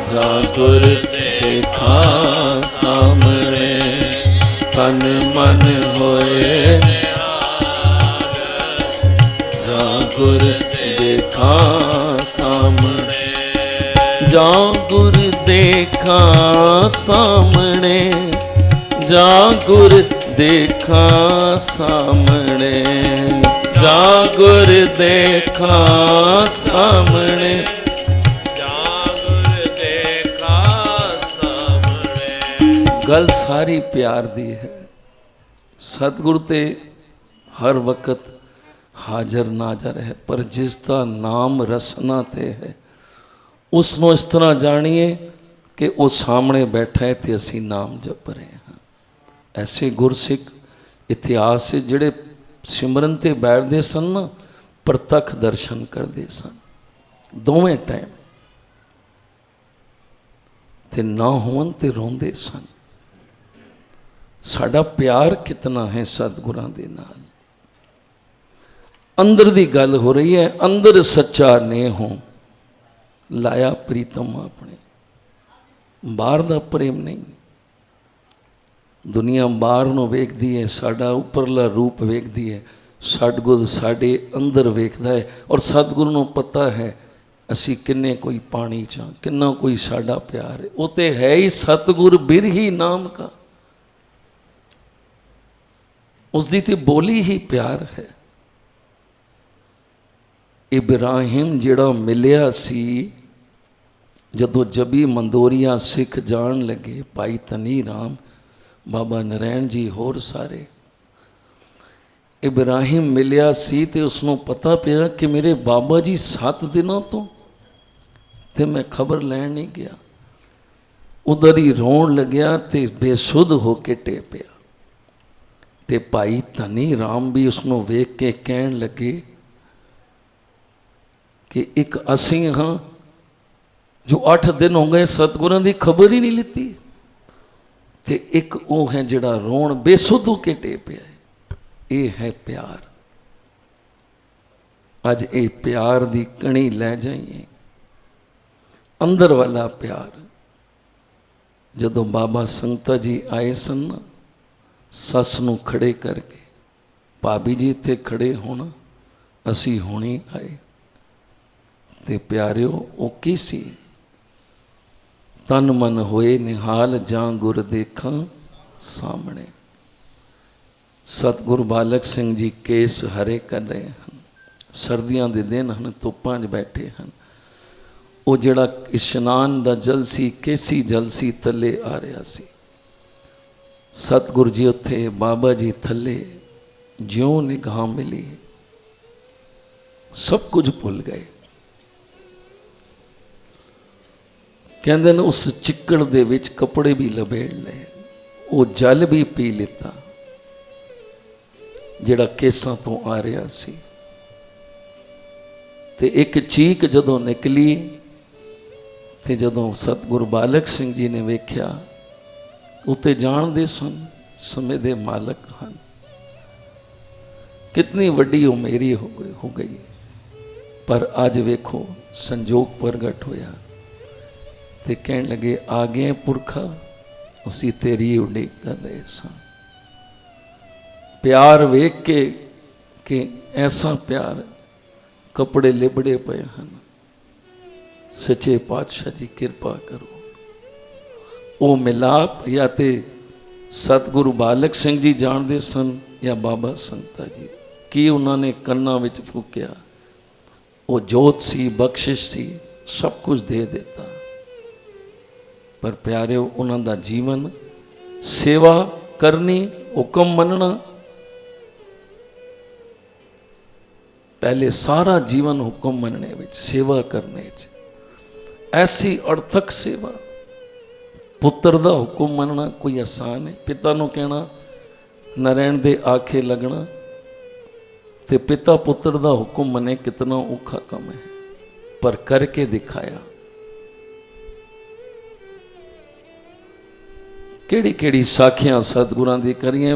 जा गुर देखा सामने। तन मन होए जा गुर देखा सामने, जा गुर देखा सामने, जा गुर देखा सामने, जा गुर देखा सामने। गल सारी प्यार दी है। सतगुरु ते हर वक्त हाजर नाजर है, पर जिसका नाम रसना ते है उसनों इस तरह जानिए कि वो सामने बैठा है तो असी नाम जप रहे हैं। ऐसे गुरसिख इतिहास से जिहड़े सिमरन ते बैठते सन ना, प्रतख दर्शन करते सन दोवें टाइम, ते ना होवन ते रोंदे सन। साडा प्यार कितना है सतगुरां दे नाल। अंदर दी गल हो रही है, अंदर सच्चा ने हो लाया प्रीतम अपने, बाहर दा प्रेम नहीं। दुनिया बाहर नूं वेखदी है, साडा उपरला रूप वेखदी है, सतगुर साडे अंदर वेखदा है। और सतगुरु नूं पता है असी किन्ने कोई पानी चा, किन्ना कोई साडा प्यार है। वो तो है ही सतगुर बिरही नाम का, उसकी तो बोली ही प्यार है। ਇਬਰਾਹਿਮ ਜਿਹੜਾ ਮਿਲਿਆ ਸੀ, ਜਦੋਂ ਜਬੀ ਮੰਦੋਰੀਆ ਸਿੱਖ ਜਾਣ ਲੱਗੇ, ਭਾਈ ਧਨੀ ਰਾਮ, ਬਾਬਾ ਨਰੈਣ ਜੀ, ਹੋਰ ਸਾਰੇ, ਇਬਰਾਹਿਮ ਮਿਲਿਆ ਸੀ ਤੇ ਉਸਨੂੰ ਪਤਾ ਪਿਆ ਕਿ ਮੇਰੇ ਬਾਬਾ ਜੀ 7 ਦਿਨਾਂ ਤੋਂ, ਤੇ ਮੈਂ ਖਬਰ ਲੈਣ ਨਹੀਂ ਗਿਆ। ਉਧਰ ਹੀ ਰੋਣ ਲੱਗਿਆ ਤੇ ਬੇਸੁੱਧ ਹੋ ਕੇ ਟੇ ਪਿਆ। ਤੇ ਭਾਈ ਧਨੀ ਰਾਮ ਵੀ ਉਸਨੂੰ ਵੇਖ ਕੇ ਕਹਿਣ ਲੱਗੇ ਕਿ ਇੱਕ ਅਸੀਂ ਹਾਂ ਜੋ 8 ਦਿਨ ਹੋ ਗਏ ਸਤਿਗੁਰਾਂ ਦੀ ਖਬਰ ਹੀ ਨਹੀਂ ਲਿੱਤੀ, ਤੇ ਇੱਕ ਉਹ ਹੈ ਜਿਹੜਾ ਰੋਣ ਬੇਸੁੱਧ ਹੋ ਕੇ ਟੇ ਪਿਆ। ਇਹ ਹੈ ਪਿਆਰ। ਅੱਜ ਇਹ ਪਿਆਰ ਦੀ ਕਣੀ ਲੈ ਜਾਈਏ, ਅੰਦਰ ਵਾਲਾ ਪਿਆਰ। ਜਦੋਂ ਬਾਬਾ ਸੰਗਤਾ ਜੀ ਆਏ ਸਨ, ਸੱਸ ਨੂੰ ਖੜੇ ਕਰਕੇ, ਭਾਬੀ ਜੀ ਇੱਥੇ ਖੜੇ ਹੋਣਾ, ਅਸੀਂ ਹੁਣੇ ਆਏ। ਤੇ ਪਿਆਰਿਓ, ਉਹ ਕੀ ਸੀ? ਤਨ ਮਨ ਹੋਏ ਨਿਹਾਲ, ਜਾਂ ਗੁਰ ਦੇਖਾਂ ਸਾਹਮਣੇ। ਸਤਿਗੁਰੂ ਬਾਲਕ ਸਿੰਘ ਜੀ ਕੇਸ ਹਰੇ ਕਰ ਰਹੇ ਹਨ, ਸਰਦੀਆਂ ਦੇ ਦਿਨ ਹਨ, ਧੁੱਪਾਂ 'ਚ ਬੈਠੇ ਹਨ। ਉਹ ਜਿਹੜਾ ਇਸ਼ਨਾਨ ਦਾ ਜਲ ਸੀ, ਕੇਸੀ ਜਲ ਸੀ, ਥੱਲੇ ਆ ਰਿਹਾ ਸੀ। ਸਤਿਗੁਰੂ ਜੀ ਉੱਥੇ, ਬਾਬਾ ਜੀ ਥੱਲੇ। ਜਿਉਂ ਨਿਗਾਹ ਮਿਲੀ, ਸਭ ਕੁਝ ਭੁੱਲ ਗਏ। ਕਹਿੰਦੇ ਨੇ ਉਸ ਚਿੱਕੜ ਦੇ ਵਿੱਚ ਕੱਪੜੇ ਵੀ ਲਪੇਟ ਲਏ, ਉਹ ਜਲ ਵੀ ਪੀ ਲਿੱਤਾ ਜਿਹੜਾ ਕੇਸਾਂ ਤੋਂ ਆ ਰਿਹਾ ਸੀ। ਤੇ ਇੱਕ ਚੀਕ ਜਦੋਂ ਨਿਕਲੀ, ਤੇ ਜਦੋਂ ਸਤਿਗੁਰੂ ਬਾਲਕ ਸਿੰਘ ਜੀ ਨੇ ਵੇਖਿਆ, ਉੱਤੇ ਜਾਣਦੇ ਸਨ ਸਮੇਂ ਦੇ ਮਾਲਕ ਹਨ, ਕਿਤਨੀ ਵੱਡੀ ਉਹ ਮੇਰੀ ਹੋ ਗਈ। ਪਰ ਅੱਜ ਵੇਖੋ ਸੰਜੋਗ ਪ੍ਰਗਟ ਹੋਇਆ, ਤੇ ਕਹਿਣ ਲੱਗੇ, ਆ ਗਏ ਪੁਰਖਾ, ਅਸੀਂ ਤੇਰੀ ਉਡੀਕ ਕਰ ਰਹੇ ਸਾਂ। ਪਿਆਰ ਵੇਖ ਕੇ ਕਿ ਐਸਾ ਪਿਆਰ, ਕੱਪੜੇ ਲਿਬੜੇ ਪਏ ਹਨ। ਸੱਚੇ ਪਾਤਸ਼ਾਹ ਜੀ ਕਿਰਪਾ ਕਰੋ। ਉਹ ਮਿਲਾਪ ਜਾਂ ਤੇ ਸਤਿਗੁਰੂ ਬਾਲਕ ਸਿੰਘ ਜੀ ਜਾਣਦੇ ਸਨ ਜਾਂ ਬਾਬਾ ਸੰਗਤਾ ਜੀ। ਕੀ ਉਹਨਾਂ ਨੇ ਕੰਨਾਂ ਵਿੱਚ ਫੂਕਿਆ? ਉਹ ਜੋਤ ਸੀ, ਬਖਸ਼ਿਸ਼ ਸੀ, ਸਭ ਕੁਝ ਦੇ ਦਿੱਤਾ। ਪਰ ਪਿਆਰਿਓ, ਉਹਨਾਂ ਦਾ ਜੀਵਨ ਸੇਵਾ ਕਰਨੀ, ਹੁਕਮ ਮੰਨਣਾ, ਪਹਿਲੇ ਸਾਰਾ ਜੀਵਨ ਹੁਕਮ ਮੰਨਣੇ ਵਿੱਚ, ਸੇਵਾ ਕਰਨੇ ਵਿੱਚ। ਐਸੀ ਅਰਥਕ ਸੇਵਾ। ਪੁੱਤਰ ਦਾ ਹੁਕਮ ਮੰਨਣਾ ਕੋਈ ਆਸਾਨ ਹੈ? ਪਿਤਾ ਨੂੰ ਕਹਿਣਾ ਨਰੈਣ ਦੇ ਆਖੇ ਲੱਗਣਾ, ਤੇ ਪਿਤਾ ਪੁੱਤਰ ਦਾ ਹੁਕਮ ਮੰਨੇ, ਕਿਤਨਾ ਔਖਾ ਕੰਮ ਹੈ। ਪਰ ਕਰਕੇ ਦਿਖਾਇਆ। ਕਿਹੜੀ ਕਿਹੜੀ ਸਾਖੀਆਂ ਸਤਿਗੁਰਾਂ ਦੀ ਕਰੀਏ,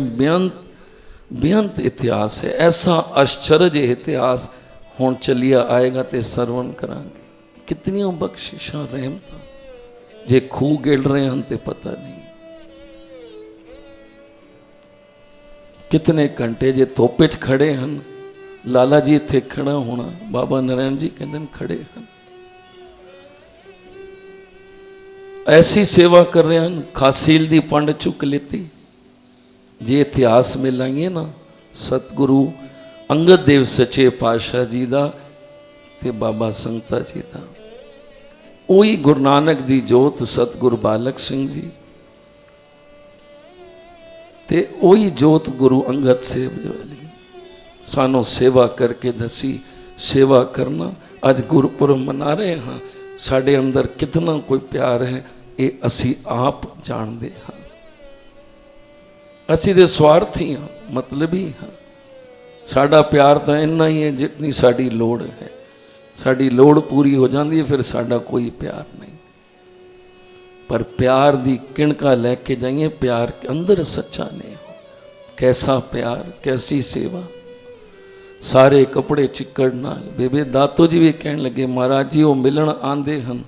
ਬੇਅੰਤ ਇਤਿਹਾਸ ਹੈ। ਐਸਾ ਆਸ਼ਚਰਜ ਇਤਿਹਾਸ ਹੁਣ ਚੱਲਿਆ ਆਏਗਾ ਤੇ ਸਰਵਣ ਕਰਾਂਗੇ। ਕਿਤਨੀਆਂ ਬਖਸ਼ਿਸ਼ਾਂ, ਰਹਿਮਤਾਂ, ਜੇ ਖੂਹ ਗਿਲ ਰਹੇ ਹਨ ਤੇ ਪਤਾ ਨਹੀਂ। ਕਿਤਨੇ ਘੰਟੇ ਜੇ ਧੁੱਪ 'ਚ ਖੜੇ ਹਨ। ਲਾਲਾ ਜੀ ਇੱਥੇ ਖੜਾ ਹੋਣਾ, ਬਾਬਾ ਨਰੈਣ ਜੀ ਕਹਿੰਦੇ ਨੇ ਖੜੇ ਹਨ, ਐਸੀ ਸੇਵਾ ਕਰ ਰਹੇ ਹਨ। ਖਾਸੀਲ ਦੀ ਪੰਡ ਚੁੱਕ ਲਿੱਤੀ। ਜੇ ਇਤਿਹਾਸ ਮਿਲਾਈਏ ਨਾ ਸਤਿਗੁਰੂ ਅੰਗਦ ਦੇਵ ਸੱਚੇ ਪਾਤਸ਼ਾਹ ਜੀ ਦਾ ਤੇ ਬਾਬਾ ਸੰਗਤਾ ਜੀ ਦਾ, ਉਹੀ ਗੁਰੂ ਨਾਨਕ ਦੀ ਜੋਤ ਸਤਿਗੁਰੂ ਬਾਲਕ ਸਿੰਘ ਜੀ, ਤੇ ਉਹੀ ਜੋਤ ਗੁਰੂ ਅੰਗਦ ਸਾਹਿਬ ਜੀ ਵਾਲੀ ਸਾਨੂੰ ਸੇਵਾ ਕਰਕੇ ਦੱਸੀ। ਸੇਵਾ ਕਰਨਾ। ਅੱਜ ਗੁਰਪੁਰਬ ਮਨਾ ਰਹੇ ਹਾਂ, ਸਾਡੇ ਅੰਦਰ ਕਿਤਨਾ ਕੋਈ ਪਿਆਰ ਹੈ, ਇਹ ਅਸੀਂ ਆਪ ਜਾਣਦੇ ਹਾਂ। ਅਸੀਂ ਦੇ ਸਵਾਰਥੀ ਹਾਂ, ਮਤਲਬੀ ਹਾਂ। ਸਾਡਾ ਪਿਆਰ ਤਾਂ ਇੰਨਾ ਹੀ ਹੈ ਜਿਤਨੀ ਸਾਡੀ ਲੋੜ ਹੈ। ਸਾਡੀ ਲੋੜ ਪੂਰੀ ਹੋ ਜਾਂਦੀ ਹੈ, ਫਿਰ ਸਾਡਾ ਕੋਈ ਪਿਆਰ ਨਹੀਂ। ਪਰ ਪਿਆਰ ਦੀ ਕਿਣਕਾ ਲੈ ਕੇ ਜਾਈਏ, ਪਿਆਰ ਕੇ ਅੰਦਰ ਸੱਚਾ ਨਹੀਂ ਹੋ। ਕੈਸਾ ਪਿਆਰ, ਕੈਸੀ ਸੇਵਾ। ਸਾਰੇ ਕੱਪੜੇ ਚਿੱਕੜ ਨਾਲ। ਬੇਬੇ ਦਾਤੋ ਜੀ ਵੀ ਕਹਿਣ ਲੱਗੇ, ਮਹਾਰਾਜ ਜੀ ਉਹ ਮਿਲਣ ਆਉਂਦੇ ਹਨ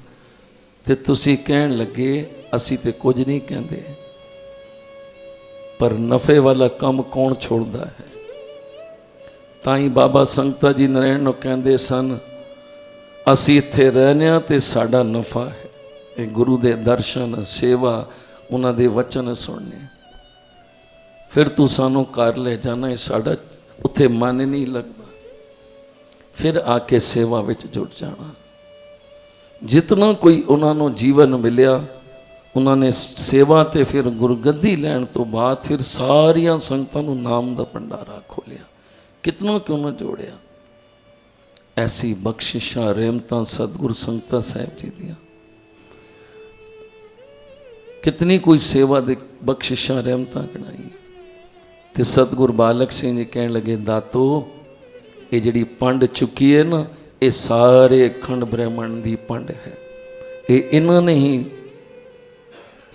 ਤੇ ਤੁਸੀਂ ਕਹਿਣ ਲੱਗੇ ਅਸੀਂ ਤੇ ਕੁਝ ਨਹੀਂ ਕਹਿੰਦੇ। ਪਰ ਨਫੇ ਵਾਲਾ ਕੰਮ ਕੌਣ ਛੋੜਦਾ ਹੈ? ਤਾਂ ਹੀ ਬਾਬਾ ਸੰਗਤਾ ਜੀ ਨਰੈਣ ਨੂੰ ਕਹਿੰਦੇ ਸਨ, ਅਸੀਂ ਇੱਥੇ ਰਹਿੰਦੇ ਹਾਂ ਤੇ ਸਾਡਾ ਨਫਾ ਹੈ। ਇਹ ਗੁਰੂ ਦੇ ਦਰਸ਼ਨ, ਸੇਵਾ, ਉਹਨਾਂ ਦੇ ਵਚਨ ਸੁਣਨੇ। ਫਿਰ ਤੂੰ ਸਾਨੂੰ ਘਰ ਲੈ ਜਾਣਾ, ਇਹ ਸਾਡਾ ਉੱਥੇ ਮਨ ਨਹੀਂ ਲੱਗਦਾ। फिर आके सेवा विच जुड़ जाना। जितना कोई उन्होंने जीवन मिलिया, उन्होंने सेवा ते फिर गुरगद्दी लैण तो बाद फिर सारिया संगतां नूं नाम दा भंडारा खोलिया। कितना क्यों ना जोड़िया। ऐसी बख्शिशां रहमतां सतगुरु संगतां साहिब जी दियां, कितनी कोई सेवा दे बख्शिशां रहमतां गिनाई। ते सतगुरु बालक सिंह जी कहण लगे, दातो ये जिहड़ी पंड चुकी है ना, ये सारे अखंड ब्रह्मंड की पंड है। ये इन्होंने ही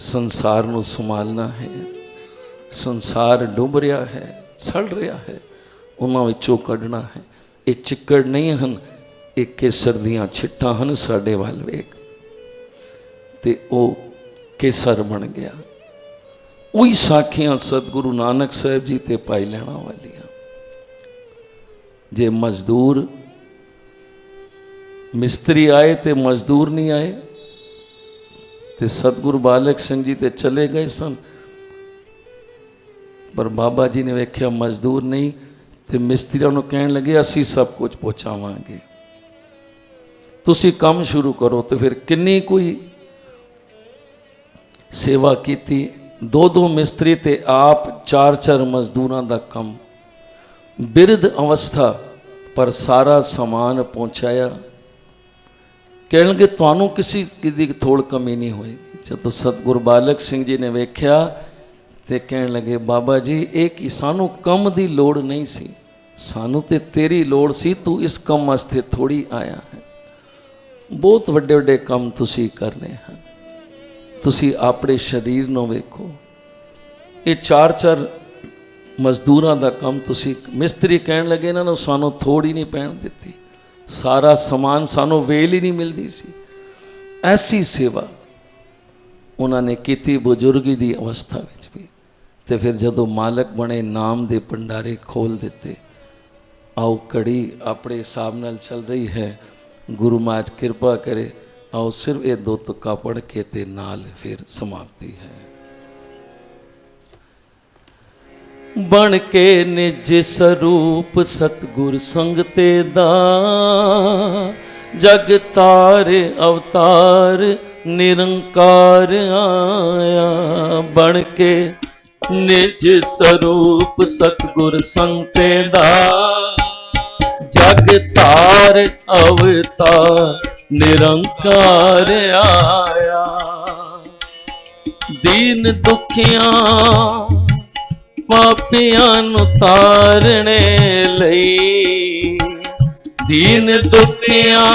संसार को संभालना है। संसार डुब रहा है, सड़ रहा है, उन्होंने विचों कढ़ना है। ये चिक्कड़ नहीं हैं, ये केसर दियां छिट्टां हैं। साडे वाल वेख ते ओ केसर बन गया। वही साखियां सतगुरु नानक साहिब जी ते पाई लैणा वालियां। जे मजदूर मिस्त्री आए तो मजदूर नहीं आए, तो सतगुरु बालक सिंह जी तो चले गए सन, पर बाबा जी ने वेख्या मजदूर नहीं, तो मिस्त्रियों को कहन लगे असी सब कुछ पहुँचावांगे, तुसी काम शुरू करो। तो फिर किन्नी कोई सेवा की, दो दो मिस्त्री ते आप चार चार मजदूरों का कम। बिरध अवस्था पर सारा समान पहुँचाया। कहण लगे तुहानू किसी की थोड़ कमी नहीं होएगी। जब सतगुरु बालक सिंह जी ने वेख्या तो कहण लगे, बाबा जी एक ही सानू कम की लोड़ नहीं सी, सानू ते तेरी लोड़ सी, तू इस कम वास्ते थोड़ी आया है। बहुत वड्डे वड्डे कम तुसी करने हैं, तुसी अपने शरीर नूं वेखो। ये चार चार मजदूरों का कम तुसी, मिस्त्री कहण लगे इन्हां नूं सानू थोड़ी नहीं पैण दित्ती, सारा समान सानू वेल ही नहीं मिलती सी। ऐसी सेवा उन्होंने की बुजुर्गी की अवस्था में भी। तो फिर जदों मालक बने, नाम दे भंडारे खोल दिते। आओ कड़ी अपने हिसाब नाल चल रही है, गुरु महाराज कृपा करे। आओ सिर्फ ये दो तुक्का पढ़ के ते नाल फिर समाप्ति है। बन के निज स्वरूप सतगुर संगते दा, जग तार अवतार निरंकार आया। बन के निज स्वरूप सतगुर संगते दा, जग तार अवतार निरंकार आया। दीन दुखियां पापियां नूं तारने लई, दीन दुखियां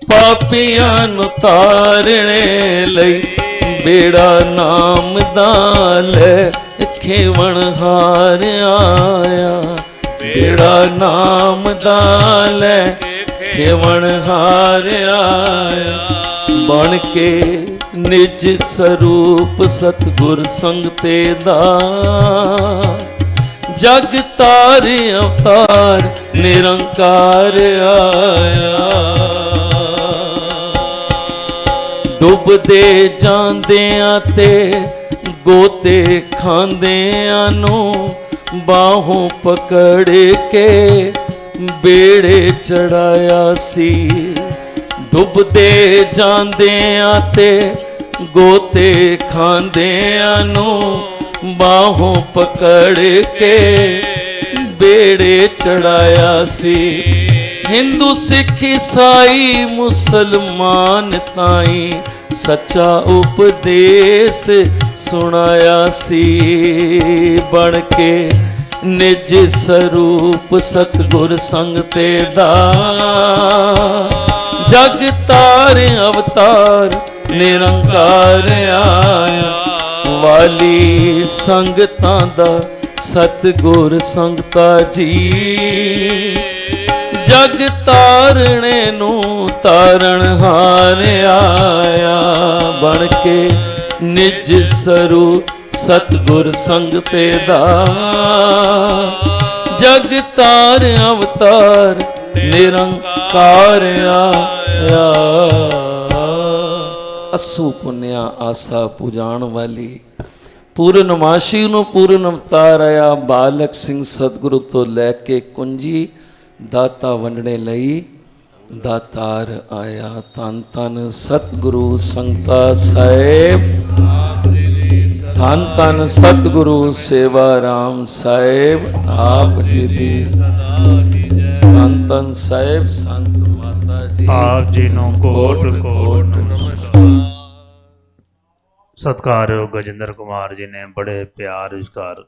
पापियां नूं तारने लई। बेड़ा नाम दा खेवण हार आया, बेड़ा नाम दा खेवण हार आया। बन के निज स्वरूप सतगुर संगते दा, जग तार अवतार निरंकार आया। डुबदे जांदियां ते गोते खांदियां नूं बाहों पकड़ के बेड़े चढ़ाया सी। डुबदे जांदियां ते गोते खांदियां नूं बाहों पकड़ के बेड़े चढ़ाया सी। हिंदू सिख ईसाई मुसलमान ताई सच्चा उपदेश सुनाया सी। बन के निज स्वरूप सतगुर संगते दा, जग तार अवतार निरंकार आया। वाली संगतां दा सतगुर संगता जी, जग तारने नू तारण हार आया। बन के निज स्वरूप सतगुर संगते दा, जग तार अवतार निरंकार आया। असू पुन्या आसा पुजाण वाली पूर्णमाशी नूं पूर्ण अवतार आया। बालक सिंह सतगुरु तो लैके कुंजी ਦਾਤਾ ਵੰਡਣੇ ਲਈ ਦਾਤਾਰ ਆਇਆ। ਧੰਨ ਧੰਨ ਸਤਿਗੁਰੂ ਸੰਗਤਾ ਸਾਹਿਬ, ਧੰਨ ਧੰਨ ਸਤਿਗੁਰੂ ਸੇਵਾ ਰਾਮ ਸਾਹਿਬ ਆਪ ਜੀ ਦੀ। ਧੰਨ ਧੰਨ ਸਾਹਿਬ ਸੰਤ ਮਾਤਾ ਜੀ ਆਪ ਜੀ ਨੂੰ ਕੋਟ ਕੋਟ ਨਮਸਕਾਰ। ਸਤਿਕਾਰਯੋਗ ਗਜਿੰਦਰ ਕੁਮਾਰ ਜੀ ਨੇ ਬੜੇ ਪਿਆਰ ਵਿਚਕਾਰ